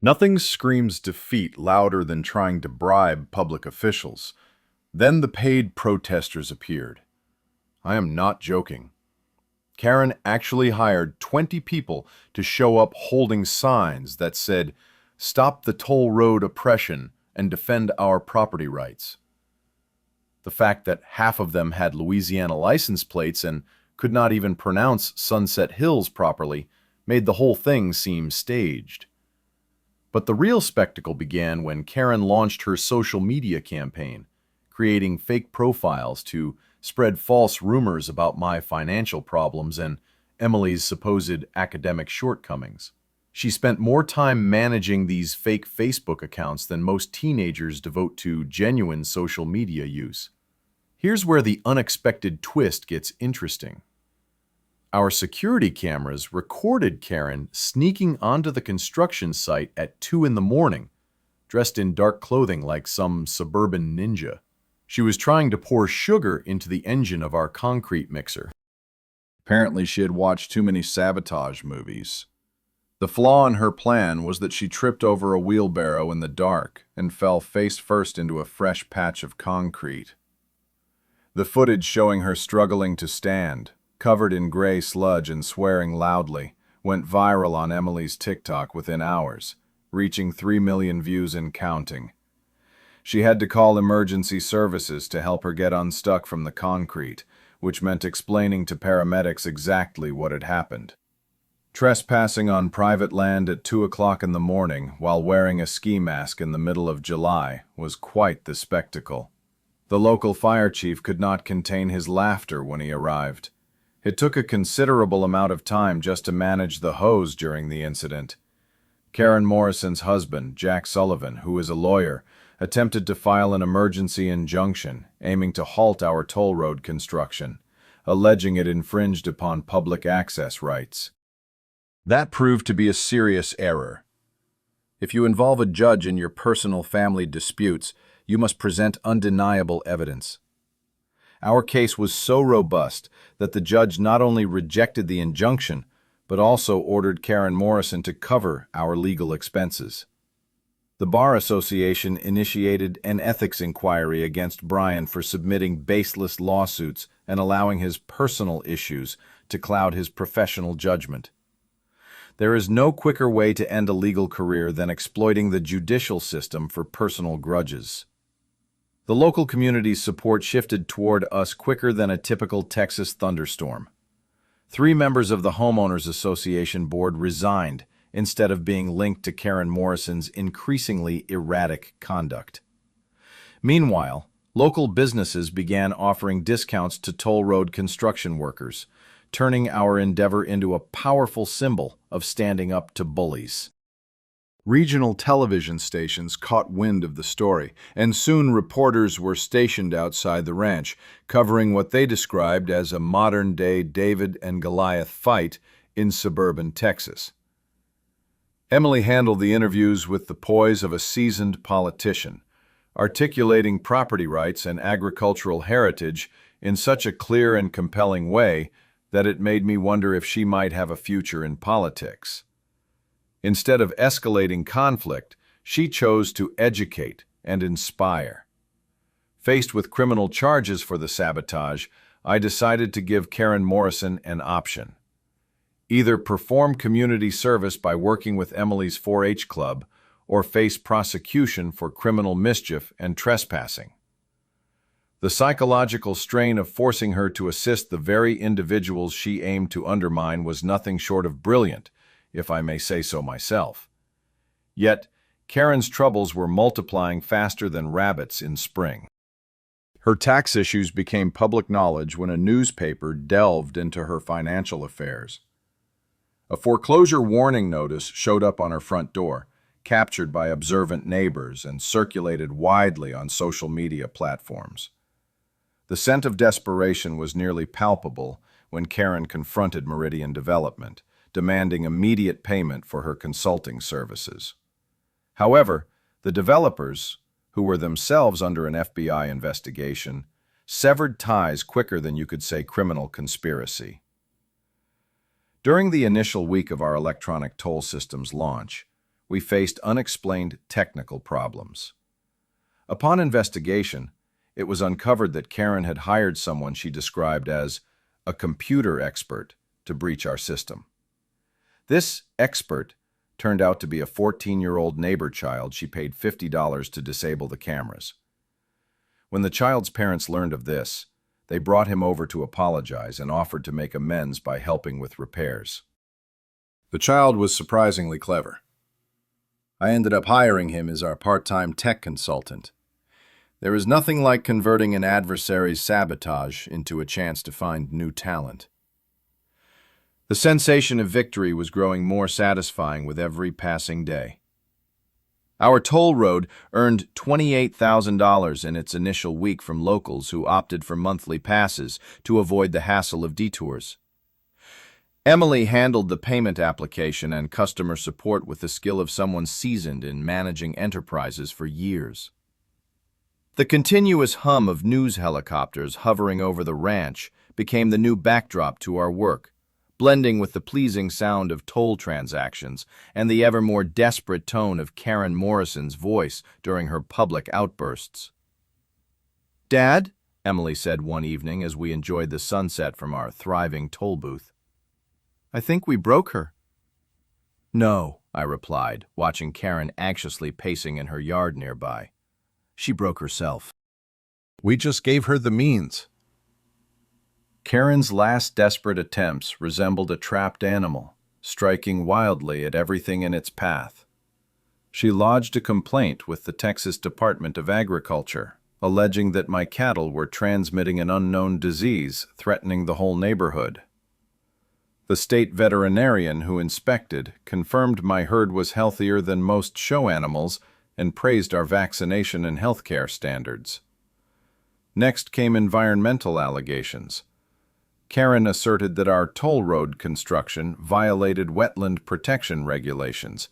Nothing screams defeat louder than trying to bribe public officials. Then the paid protesters appeared. I am not joking. Karen actually hired 20 people to show up holding signs that said, "Stop the toll road oppression and defend our property rights." The fact that half of them had Louisiana license plates and could not even pronounce Sunset Hills properly made the whole thing seem staged. But the real spectacle began when Karen launched her social media campaign, creating fake profiles to spread false rumors about my financial problems and Emily's supposed academic shortcomings. She spent more time managing these fake Facebook accounts than most teenagers devote to genuine social media use. Here's where the unexpected twist gets interesting. Our security cameras recorded Karen sneaking onto the construction site at 2 in the morning, dressed in dark clothing like some suburban ninja. She was trying to pour sugar into the engine of our concrete mixer. Apparently, she had watched too many sabotage movies. The flaw in her plan was that she tripped over a wheelbarrow in the dark and fell face first into a fresh patch of concrete. The footage showing her struggling to stand, covered in gray sludge and swearing loudly, went viral on Emily's TikTok within hours, reaching 3 million views and counting. She had to call emergency services to help her get unstuck from the concrete, which meant explaining to paramedics exactly what had happened. Trespassing on private land at 2 o'clock in the morning while wearing a ski mask in the middle of July was quite the spectacle. The local fire chief could not contain his laughter when he arrived. It took a considerable amount of time just to manage the hose during the incident. Karen Morrison's husband, Jack Sullivan, who is a lawyer, attempted to file an emergency injunction aiming to halt our toll road construction, alleging it infringed upon public access rights. That proved to be a serious error. If you involve a judge in your personal family disputes, you must present undeniable evidence. Our case was so robust that the judge not only rejected the injunction, but also ordered Karen Morrison to cover our legal expenses. The Bar Association initiated an ethics inquiry against Brian for submitting baseless lawsuits and allowing his personal issues to cloud his professional judgment. There is no quicker way to end a legal career than exploiting the judicial system for personal grudges. The local community's support shifted toward us quicker than a typical Texas thunderstorm. 3 members of the Homeowners Association board resigned instead of being linked to Karen Morrison's increasingly erratic conduct. Meanwhile, local businesses began offering discounts to toll road construction workers, turning our endeavor into a powerful symbol of standing up to bullies. Regional television stations caught wind of the story, and soon reporters were stationed outside the ranch, covering what they described as a modern-day David and Goliath fight in suburban Texas. Emily handled the interviews with the poise of a seasoned politician, articulating property rights and agricultural heritage in such a clear and compelling way that it made me wonder if she might have a future in politics. Instead of escalating conflict, she chose to educate and inspire. Faced with criminal charges for the sabotage, I decided to give Karen Morrison an option. Either perform community service by working with Emily's 4-H club or face prosecution for criminal mischief and trespassing. The psychological strain of forcing her to assist the very individuals she aimed to undermine was nothing short of brilliant, if I may say so myself. Yet, Karen's troubles were multiplying faster than rabbits in spring. Her tax issues became public knowledge when a newspaper delved into her financial affairs. A foreclosure warning notice showed up on her front door, captured by observant neighbors and circulated widely on social media platforms. The scent of desperation was nearly palpable when Karen confronted Meridian Development, demanding immediate payment for her consulting services. However, the developers, who were themselves under an FBI investigation, severed ties quicker than you could say criminal conspiracy. During the initial week of our electronic toll system's launch, we faced unexplained technical problems. Upon investigation, it was uncovered that Karen had hired someone she described as a computer expert to breach our system. This expert turned out to be a 14-year-old neighbor child she paid $50 to disable the cameras. When the child's parents learned of this, they brought him over to apologize and offered to make amends by helping with repairs. The child was surprisingly clever. I ended up hiring him as our part-time tech consultant. There is nothing like converting an adversary's sabotage into a chance to find new talent. The sensation of victory was growing more satisfying with every passing day. Our toll road earned $28,000 in its initial week from locals who opted for monthly passes to avoid the hassle of detours. Emily handled the payment application and customer support with the skill of someone seasoned in managing enterprises for years. The continuous hum of news helicopters hovering over the ranch became the new backdrop to our work, blending with the pleasing sound of toll transactions and the ever more desperate tone of Karen Morrison's voice during her public outbursts. "Dad," Emily said one evening as we enjoyed the sunset from our thriving toll booth, "I think we broke her." "No," I replied, watching Karen anxiously pacing in her yard nearby. "She broke herself. We just gave her the means." Karen's last desperate attempts resembled a trapped animal, striking wildly at everything in its path. She lodged a complaint with the Texas Department of Agriculture, alleging that my cattle were transmitting an unknown disease threatening the whole neighborhood. The state veterinarian who inspected confirmed my herd was healthier than most show animals and praised our vaccination and healthcare standards. Next came environmental allegations. Karen asserted that our toll road construction violated wetland protection regulations,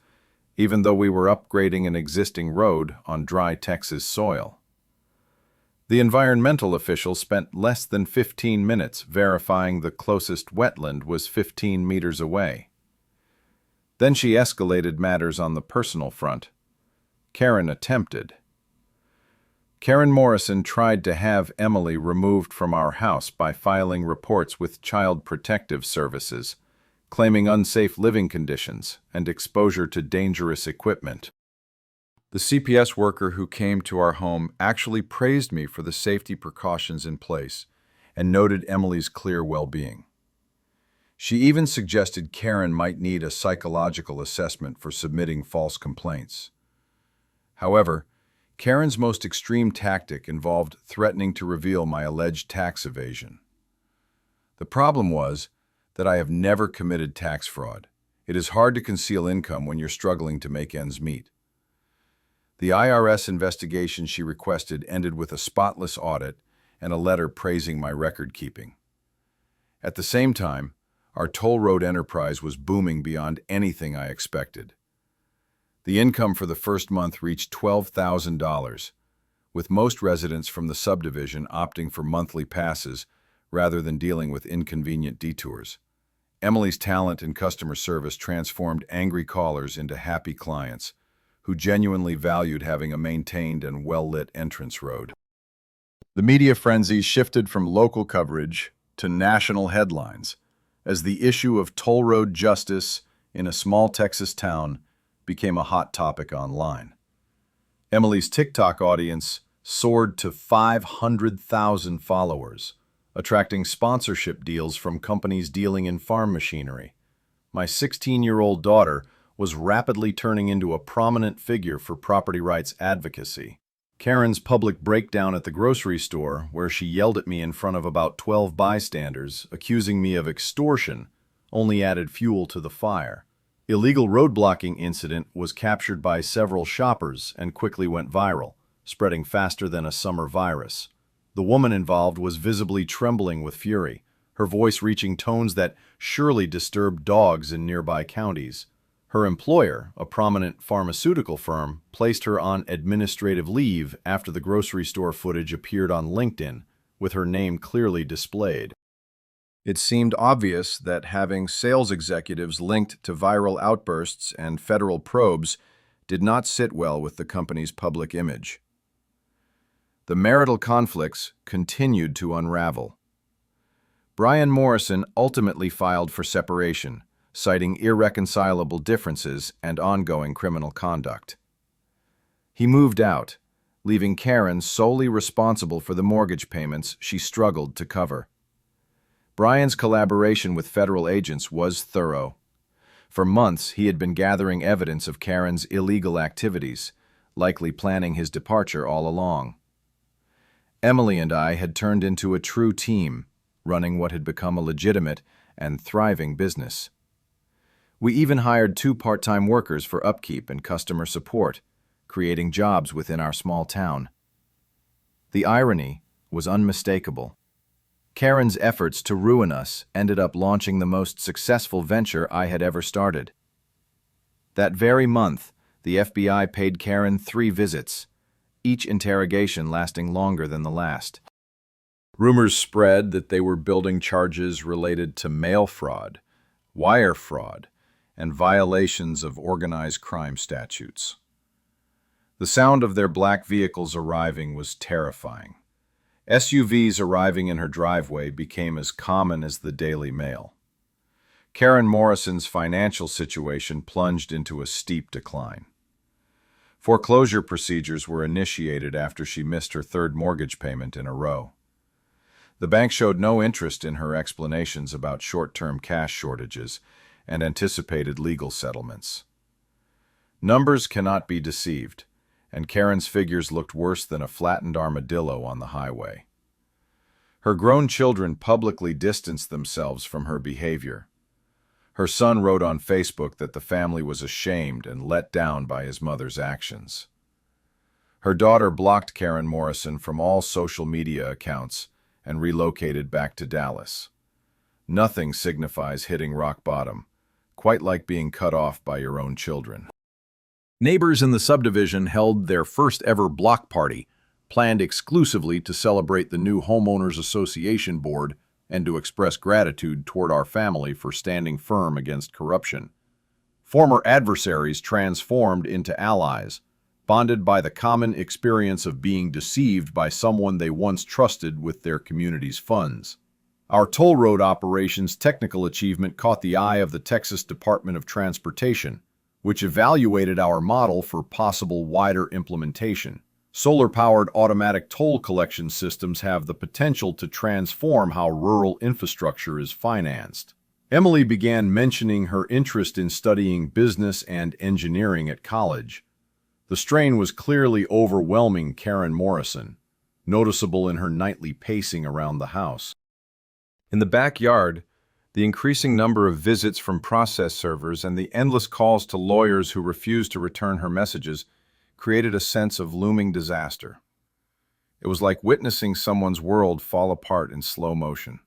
even though we were upgrading an existing road on dry Texas soil. The environmental official spent less than 15 minutes verifying the closest wetland was 15 meters away. Then she escalated matters on the personal front. Karen attempted. Karen Morrison tried to have Emily removed from our house by filing reports with Child Protective Services, claiming unsafe living conditions and exposure to dangerous equipment. The CPS worker who came to our home actually praised me for the safety precautions in place and noted Emily's clear well-being. She even suggested Karen might need a psychological assessment for submitting false complaints. However, Karen's most extreme tactic involved threatening to reveal my alleged tax evasion. The problem was that I have never committed tax fraud. It is hard to conceal income when you're struggling to make ends meet. The IRS investigation she requested ended with a spotless audit and a letter praising my record keeping. At the same time, our toll road enterprise was booming beyond anything I expected. The income for the first month reached $12,000, with most residents from the subdivision opting for monthly passes rather than dealing with inconvenient detours. Emily's talent in customer service transformed angry callers into happy clients who genuinely valued having a maintained and well-lit entrance road. The media frenzy shifted from local coverage to national headlines as the issue of toll road justice in a small Texas town became a hot topic online. Emily's TikTok audience soared to 500,000 followers, attracting sponsorship deals from companies dealing in farm machinery. My 16-year-old daughter was rapidly turning into a prominent figure for property rights advocacy. Karen's public breakdown at the grocery store, where she yelled at me in front of about 12 bystanders, accusing me of extortion, only added fuel to the fire. Illegal roadblocking incident was captured by several shoppers and quickly went viral, spreading faster than a summer virus. The woman involved was visibly trembling with fury, her voice reaching tones that surely disturbed dogs in nearby counties. Her employer, a prominent pharmaceutical firm, placed her on administrative leave after the grocery store footage appeared on LinkedIn, with her name clearly displayed. It seemed obvious that having sales executives linked to viral outbursts and federal probes did not sit well with the company's public image. The marital conflicts continued to unravel. Brian Morrison ultimately filed for separation, citing irreconcilable differences and ongoing criminal conduct. He moved out, leaving Karen solely responsible for the mortgage payments she struggled to cover. Brian's collaboration with federal agents was thorough. For months, he had been gathering evidence of Karen's illegal activities, likely planning his departure all along. Emily and I had turned into a true team, running what had become a legitimate and thriving business. We even hired 2 part-time workers for upkeep and customer support, creating jobs within our small town. The irony was unmistakable. Karen's efforts to ruin us ended up launching the most successful venture I had ever started. That very month, the FBI paid Karen 3 visits, each interrogation lasting longer than the last. Rumors spread that they were building charges related to mail fraud, wire fraud, and violations of organized crime statutes. The sound of their black vehicles arriving was terrifying. SUVs arriving in her driveway became as common as the Daily Mail. Karen Morrison's financial situation plunged into a steep decline. Foreclosure procedures were initiated after she missed her 3rd mortgage payment in a row. The bank showed no interest in her explanations about short-term cash shortages and anticipated legal settlements. Numbers cannot be deceived, and Karen's figures looked worse than a flattened armadillo on the highway. Her grown children publicly distanced themselves from her behavior. Her son wrote on Facebook that the family was ashamed and let down by his mother's actions. Her daughter blocked Karen Morrison from all social media accounts and relocated back to Dallas. Nothing signifies hitting rock bottom, quite like being cut off by your own children. Neighbors in the subdivision held their first ever block party, planned exclusively to celebrate the new Homeowners Association board and to express gratitude toward our family for standing firm against corruption. Former adversaries transformed into allies, bonded by the common experience of being deceived by someone they once trusted with their community's funds. Our toll road operations' technical achievement caught the eye of the Texas Department of Transportation, which evaluated our model for possible wider implementation. Solar-powered automatic toll collection systems have the potential to transform how rural infrastructure is financed. Emily began mentioning her interest in studying business and engineering at college. The strain was clearly overwhelming Karen Morrison, noticeable in her nightly pacing around the house. In the backyard, the increasing number of visits from process servers and the endless calls to lawyers who refused to return her messages created a sense of looming disaster. It was like witnessing someone's world fall apart in slow motion.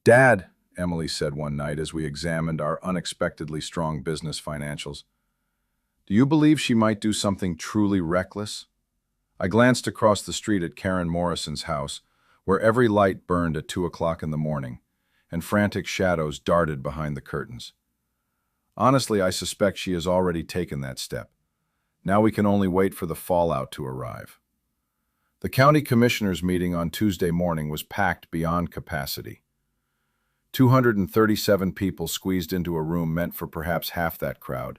"Dad," Emily said one night as we examined our unexpectedly strong business financials, "do you believe she might do something truly reckless?" I glanced across the street at Karen Morrison's house, where every light burned at 2 o'clock in the morning, and frantic shadows darted behind the curtains. Honestly, I suspect she has already taken that step. Now we can only wait for the fallout to arrive. The county commissioners' meeting on Tuesday morning was packed beyond capacity. 237 people squeezed into a room meant for perhaps half that crowd,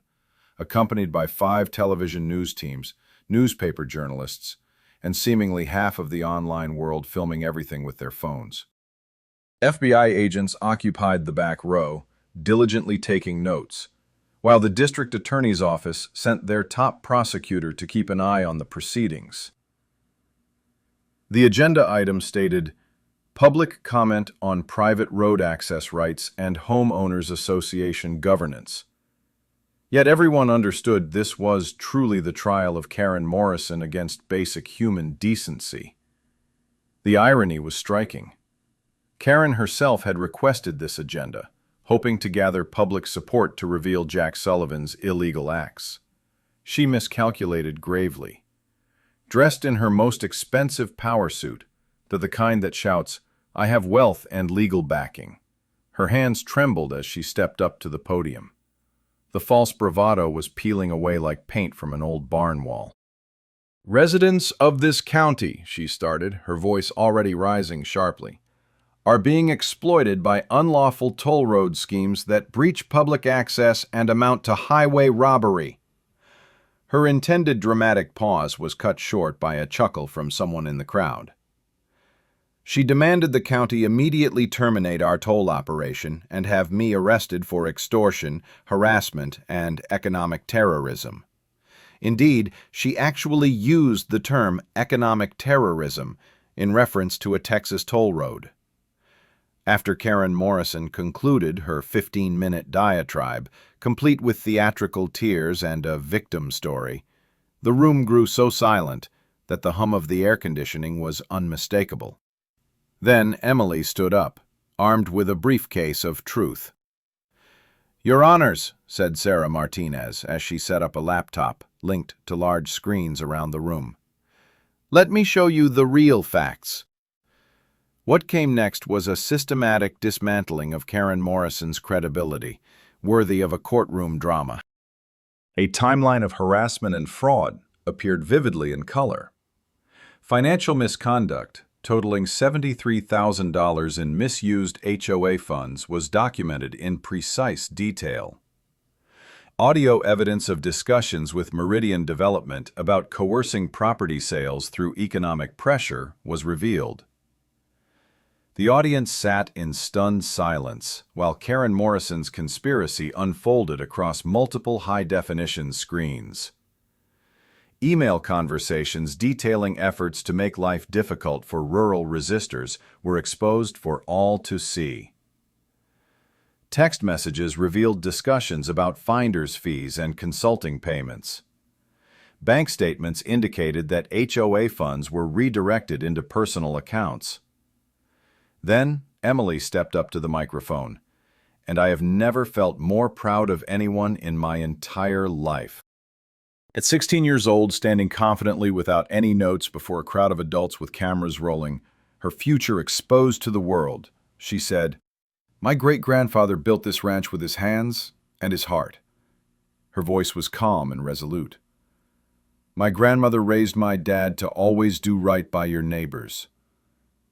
accompanied by 5 television news teams, newspaper journalists, and seemingly half of the online world filming everything with their phones. FBI agents occupied the back row, diligently taking notes, while the district attorney's office sent their top prosecutor to keep an eye on the proceedings. The agenda item stated, "Public comment on private road access rights and homeowners association governance." Yet everyone understood this was truly the trial of Karen Morrison against basic human decency. The irony was striking. Karen herself had requested this agenda, hoping to gather public support to reveal Jack Sullivan's illegal acts. She miscalculated gravely. Dressed in her most expensive power suit, the kind that shouts, "I have wealth and legal backing," her hands trembled as she stepped up to the podium. The false bravado was peeling away like paint from an old barn wall. "Residents of this county," she started, her voice already rising sharply, "are being exploited by unlawful toll road schemes that breach public access and amount to highway robbery." Her intended dramatic pause was cut short by a chuckle from someone in the crowd. She demanded the county immediately terminate our toll operation and have me arrested for extortion, harassment, and economic terrorism. Indeed, she actually used the term economic terrorism in reference to a Texas toll road. After Karen Morrison concluded her 15-minute diatribe, complete with theatrical tears and a victim story, the room grew so silent that the hum of the air conditioning was unmistakable. Then Emily stood up, armed with a briefcase of truth. "Your Honors," said Sarah Martinez as she set up a laptop linked to large screens around the room. "Let me show you the real facts." What came next was a systematic dismantling of Karen Morrison's credibility, worthy of a courtroom drama. A timeline of harassment and fraud appeared vividly in color. Financial misconduct, totaling $73,000 in misused HOA funds, was documented in precise detail. Audio evidence of discussions with Meridian Development about coercing property sales through economic pressure was revealed. The audience sat in stunned silence while Karen Morrison's conspiracy unfolded across multiple high-definition screens. Email conversations detailing efforts to make life difficult for rural resistors were exposed for all to see. Text messages revealed discussions about finder's fees and consulting payments. Bank statements indicated that HOA funds were redirected into personal accounts. Then Emily stepped up to the microphone, and I have never felt more proud of anyone in my entire life. At 16 years old, standing confidently without any notes before a crowd of adults with cameras rolling, her future exposed to the world, she said, "My great-grandfather built this ranch with his hands and his heart." Her voice was calm and resolute. "My grandmother raised my dad to always do right by your neighbors.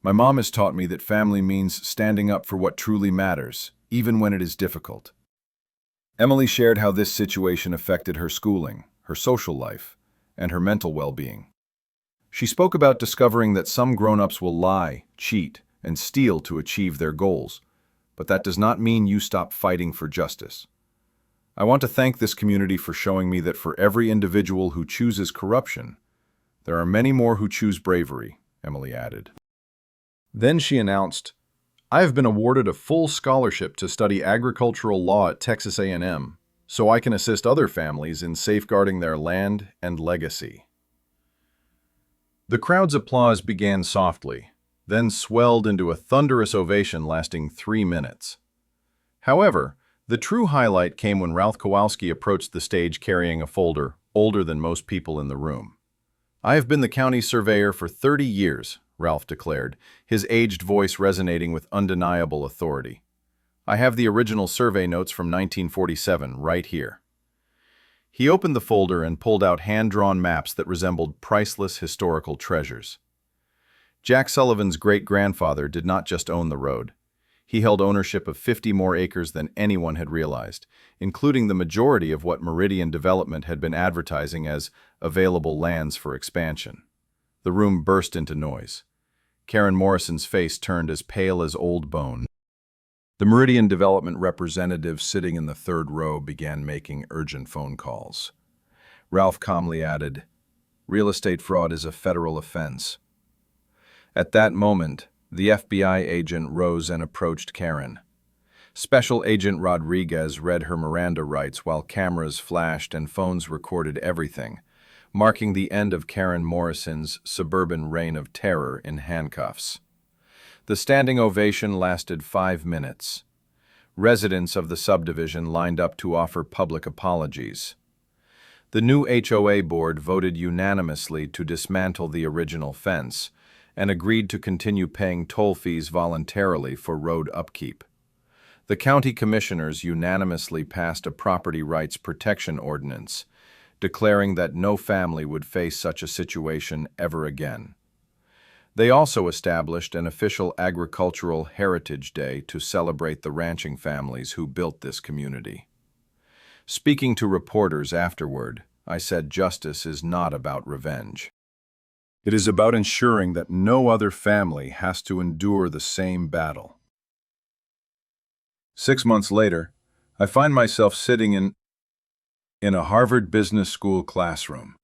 My mom has taught me that family means standing up for what truly matters, even when it is difficult." Emily shared how this situation affected her schooling, her social life, and her mental well-being. She spoke about discovering that some grown-ups will lie, cheat, and steal to achieve their goals, but that does not mean you stop fighting for justice. "I want to thank this community for showing me that for every individual who chooses corruption, there are many more who choose bravery," Emily added. Then she announced, "I have been awarded a full scholarship to study agricultural law at Texas A&M, so I can assist other families in safeguarding their land and legacy." The crowd's applause began softly, then swelled into a thunderous ovation lasting 3 minutes. However, the true highlight came when Ralph Kowalski approached the stage carrying a folder older than most people in the room. "I have been the county surveyor for 30 years, Ralph declared, his aged voice resonating with undeniable authority. "I have the original survey notes from 1947 right here." He opened the folder and pulled out hand-drawn maps that resembled priceless historical treasures. Jack Sullivan's great-grandfather did not just own the road. He held ownership of 50 more acres than anyone had realized, including the majority of what Meridian Development had been advertising as available lands for expansion. The room burst into noise. Karen Morrison's face turned as pale as old bone. The Meridian Development representative sitting in the third row began making urgent phone calls. Ralph calmly added, "Real estate fraud is a federal offense." At that moment, the FBI agent rose and approached Karen. Special Agent Rodriguez read her Miranda rights while cameras flashed and phones recorded everything, marking the end of Karen Morrison's suburban reign of terror in handcuffs. The standing ovation lasted 5 minutes. Residents of the subdivision lined up to offer public apologies. The new HOA board voted unanimously to dismantle the original fence and agreed to continue paying toll fees voluntarily for road upkeep. The county commissioners unanimously passed a property rights protection ordinance, declaring that no family would face such a situation ever again. They also established an official Agricultural Heritage Day to celebrate the ranching families who built this community. Speaking to reporters afterward, I said justice is not about revenge. It is about ensuring that no other family has to endure the same battle. 6 months later, I find myself sitting in a Harvard Business School classroom.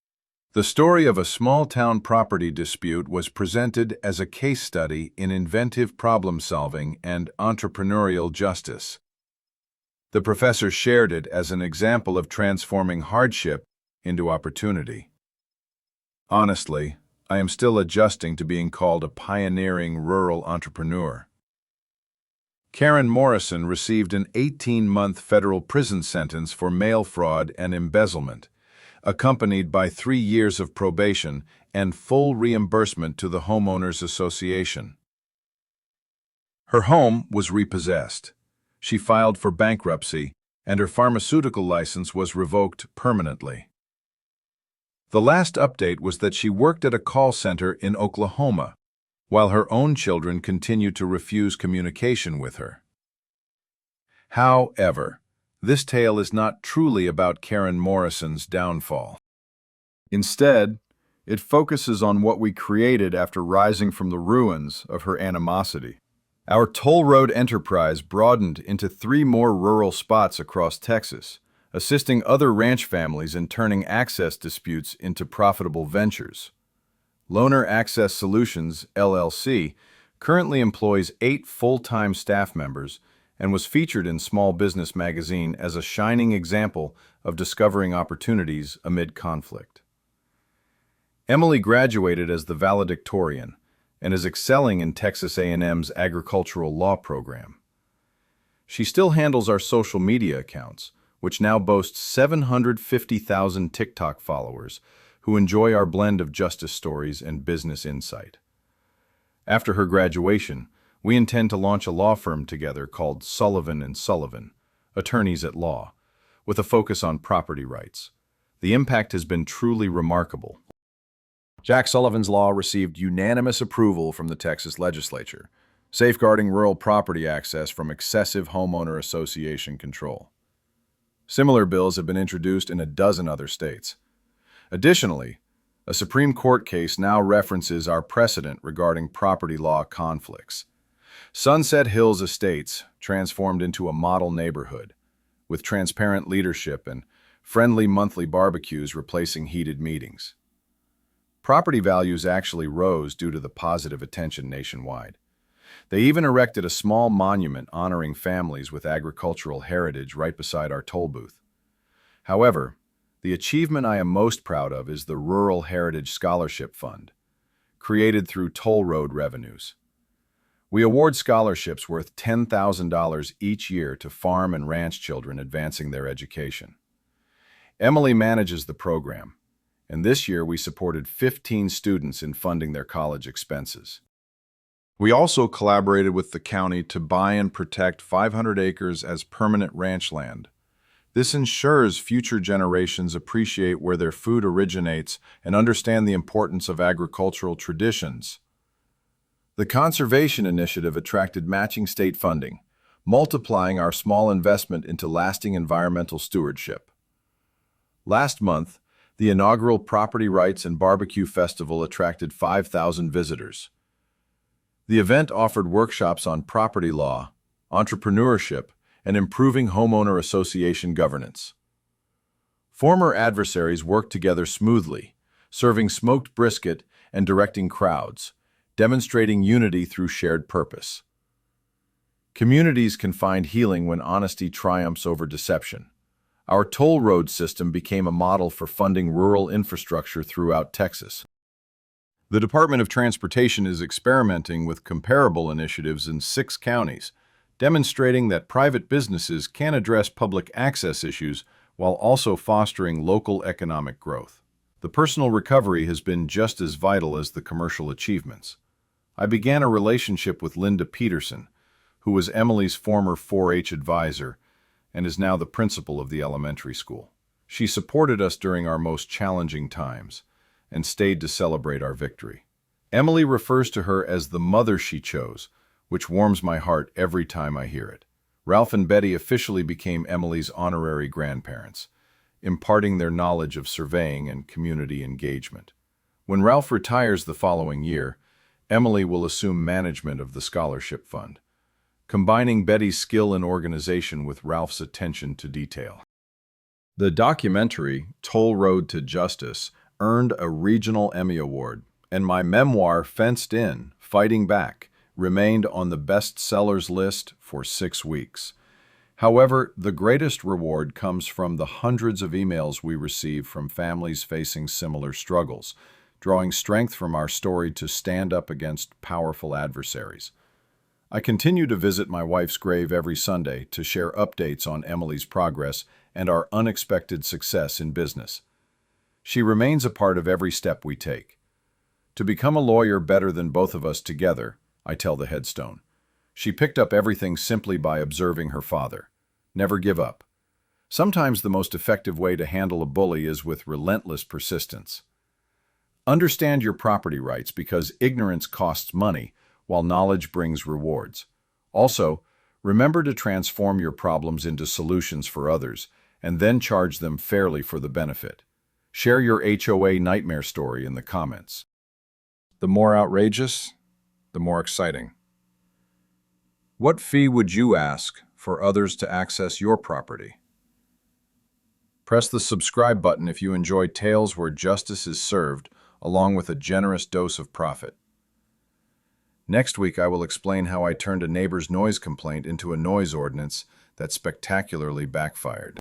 The story of a small-town property dispute was presented as a case study in inventive problem-solving and entrepreneurial justice. The professor shared it as an example of transforming hardship into opportunity. Honestly, I am still adjusting to being called a pioneering rural entrepreneur. Karen Morrison received an 18-month federal prison sentence for mail fraud and embezzlement, accompanied by 3 years of probation and full reimbursement to the Homeowners Association. Her home was repossessed. She filed for bankruptcy, and her pharmaceutical license was revoked permanently. The last update was that she worked at a call center in Oklahoma, while her own children continued to refuse communication with her. However, this tale is not truly about Karen Morrison's downfall. Instead, it focuses on what we created after rising from the ruins of her animosity. Our toll road enterprise broadened into 3 more rural spots across Texas, assisting other ranch families in turning access disputes into profitable ventures. Loaner Access Solutions, LLC, currently employs 8 full-time staff members and was featured in Small Business Magazine as a shining example of discovering opportunities amid conflict. Emily graduated as the valedictorian and is excelling in Texas A&M's agricultural law program. She still handles our social media accounts, which now boast 750,000 TikTok followers who enjoy our blend of justice stories and business insight. After her graduation, we intend to launch a law firm together called Sullivan & Sullivan, Attorneys at Law, with a focus on property rights. The impact has been truly remarkable. Jack Sullivan's law received unanimous approval from the Texas legislature, safeguarding rural property access from excessive homeowner association control. Similar bills have been introduced in a dozen other states. Additionally, a Supreme Court case now references our precedent regarding property law conflicts. Sunset Hills Estates transformed into a model neighborhood, with transparent leadership and friendly monthly barbecues replacing heated meetings. Property values actually rose due to the positive attention nationwide. They even erected a small monument honoring families with agricultural heritage right beside our toll booth. However, the achievement I am most proud of is the Rural Heritage Scholarship Fund, created through toll road revenues. We award scholarships worth $10,000 each year to farm and ranch children advancing their education. Emily manages the program, and this year we supported 15 students in funding their college expenses. We also collaborated with the county to buy and protect 500 acres as permanent ranch land. This ensures future generations appreciate where their food originates and understand the importance of agricultural traditions. The Conservation Initiative attracted matching state funding, multiplying our small investment into lasting environmental stewardship. Last month, the inaugural Property Rights and Barbecue Festival attracted 5,000 visitors. The event offered workshops on property law, entrepreneurship, and improving homeowner association governance. Former adversaries worked together smoothly, serving smoked brisket and directing crowds, demonstrating unity through shared purpose. Communities can find healing when honesty triumphs over deception. Our toll road system became a model for funding rural infrastructure throughout Texas. The Department of Transportation is experimenting with comparable initiatives in 6 counties, demonstrating that private businesses can address public access issues while also fostering local economic growth. The personal recovery has been just as vital as the commercial achievements. I began a relationship with Linda Peterson, who was Emily's former 4-H advisor and is now the principal of the elementary school. She supported us during our most challenging times and stayed to celebrate our victory. Emily refers to her as the mother she chose, which warms my heart every time I hear it. Ralph and Betty officially became Emily's honorary grandparents, imparting their knowledge of surveying and community engagement. When Ralph retires the following year, Emily will assume management of the scholarship fund, combining Betty's skill in organization with Ralph's attention to detail. The documentary, Toll Road to Justice, earned a regional Emmy Award, and my memoir, Fenced In, Fighting Back, remained on the bestsellers list for 6 weeks. However, the greatest reward comes from the hundreds of emails we receive from families facing similar struggles, drawing strength from our story to stand up against powerful adversaries. I continue to visit my wife's grave every Sunday to share updates on Emily's progress and our unexpected success in business. She remains a part of every step we take. To become a lawyer better than both of us together, I tell the headstone. She picked up everything simply by observing her father. Never give up. Sometimes the most effective way to handle a bully is with relentless persistence. Understand your property rights because ignorance costs money, while knowledge brings rewards. Also, remember to transform your problems into solutions for others, and then charge them fairly for the benefit. Share your HOA nightmare story in the comments. The more outrageous, the more exciting. What fee would you ask for others to access your property? Press the subscribe button if you enjoy tales where justice is served, along with a generous dose of profit. Next week, I will explain how I turned a neighbor's noise complaint into a noise ordinance that spectacularly backfired.